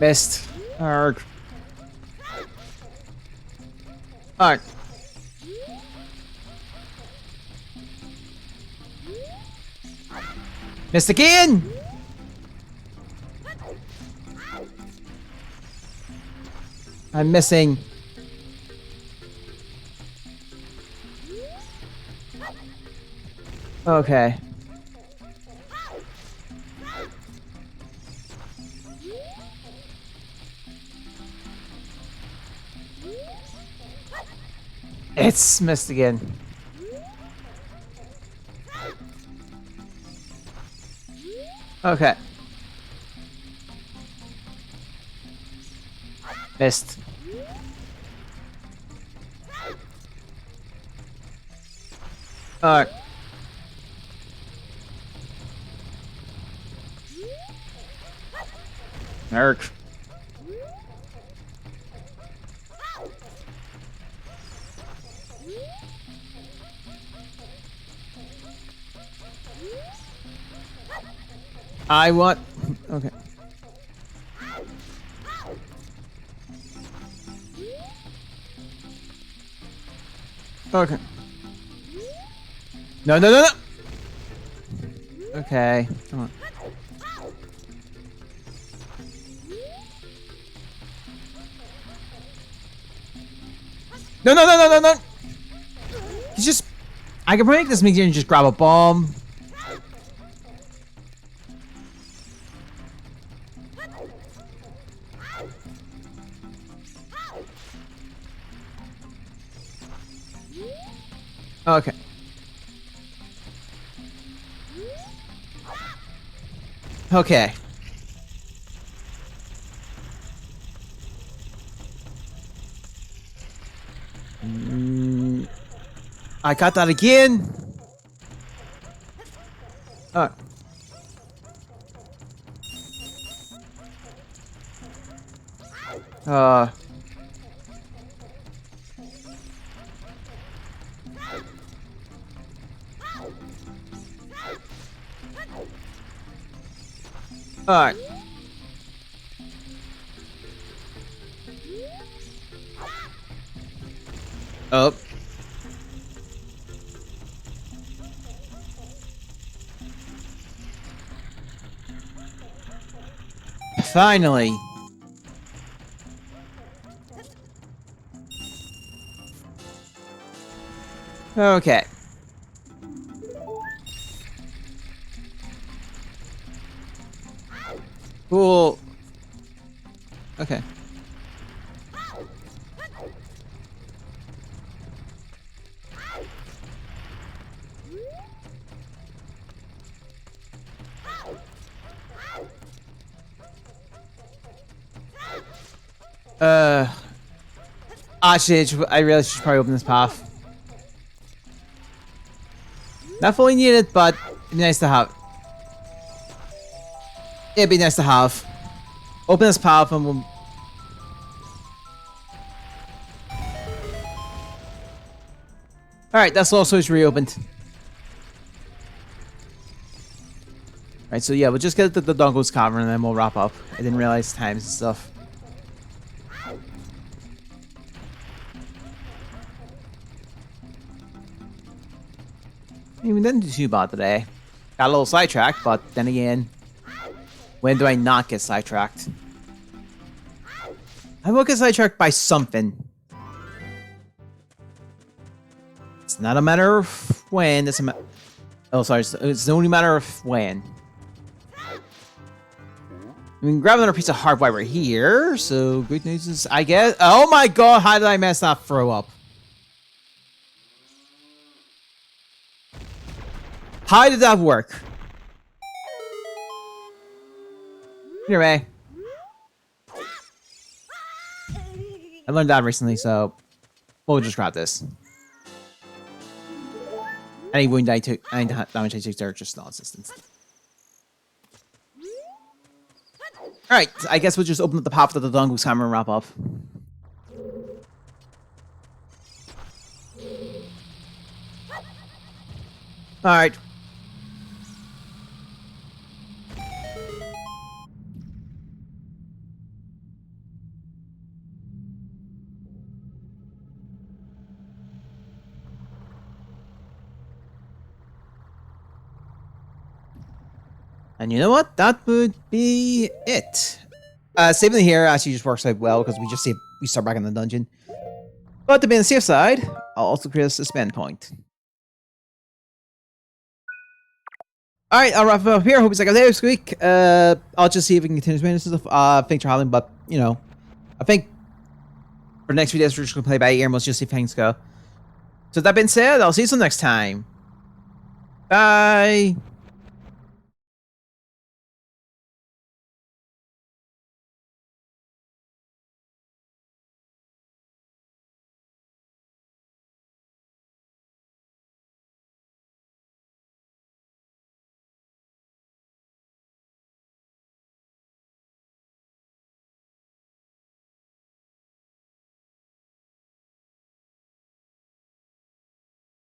Missed. Arg. Alright. Missed again! I'm missing. Okay. It's missed again. Okay. Missed. Alright. Merc. I want... Okay. Okay. No, no, no, no! Okay. Come on. No, no, no, no, no, no! He's just... I can break this meeting and just grab a bomb. Okay. Okay. I got that again. Uh. Uh. Alright. Oh. Finally. Okay. Cool. Okay. Actually, I really should probably open this path. Not fully needed, but it'd be nice to have. It'd be nice to have. Open this path and we'll... Alright, that's also reopened. Right, so yeah, we'll just get the Dongles cover and then we'll wrap up. I didn't realize times and stuff. I mean, we didn't do too bad today. Got a little sidetracked, but then again, when do I not get sidetracked? I will get sidetracked by something. It's not a matter of when, it's a oh, sorry, it's only a matter of when. We can grab another piece of heart while we're here, so good news is, I guess. Oh my god, how did I mess that throw up? How did that work? Anyway. I learned that recently, so we'll just grab this. Any wound I took, any damage I took there, just non-existent. Alright, I guess we'll just open up the path to the Dongles camera and wrap up. Alright. And you know what? That would be it. Saving it here actually just works out well because we start back in the dungeon. But to be on the safe side, I'll also create a suspend point. Alright, I'll wrap it up here. Hope it's like a day this week. I'll just see if we can continue this and stuff. Thanks for having, but you know, I think for the next few days we're just gonna play by ear and we'll just see if things go. So that being said, I'll see you some next time. Bye.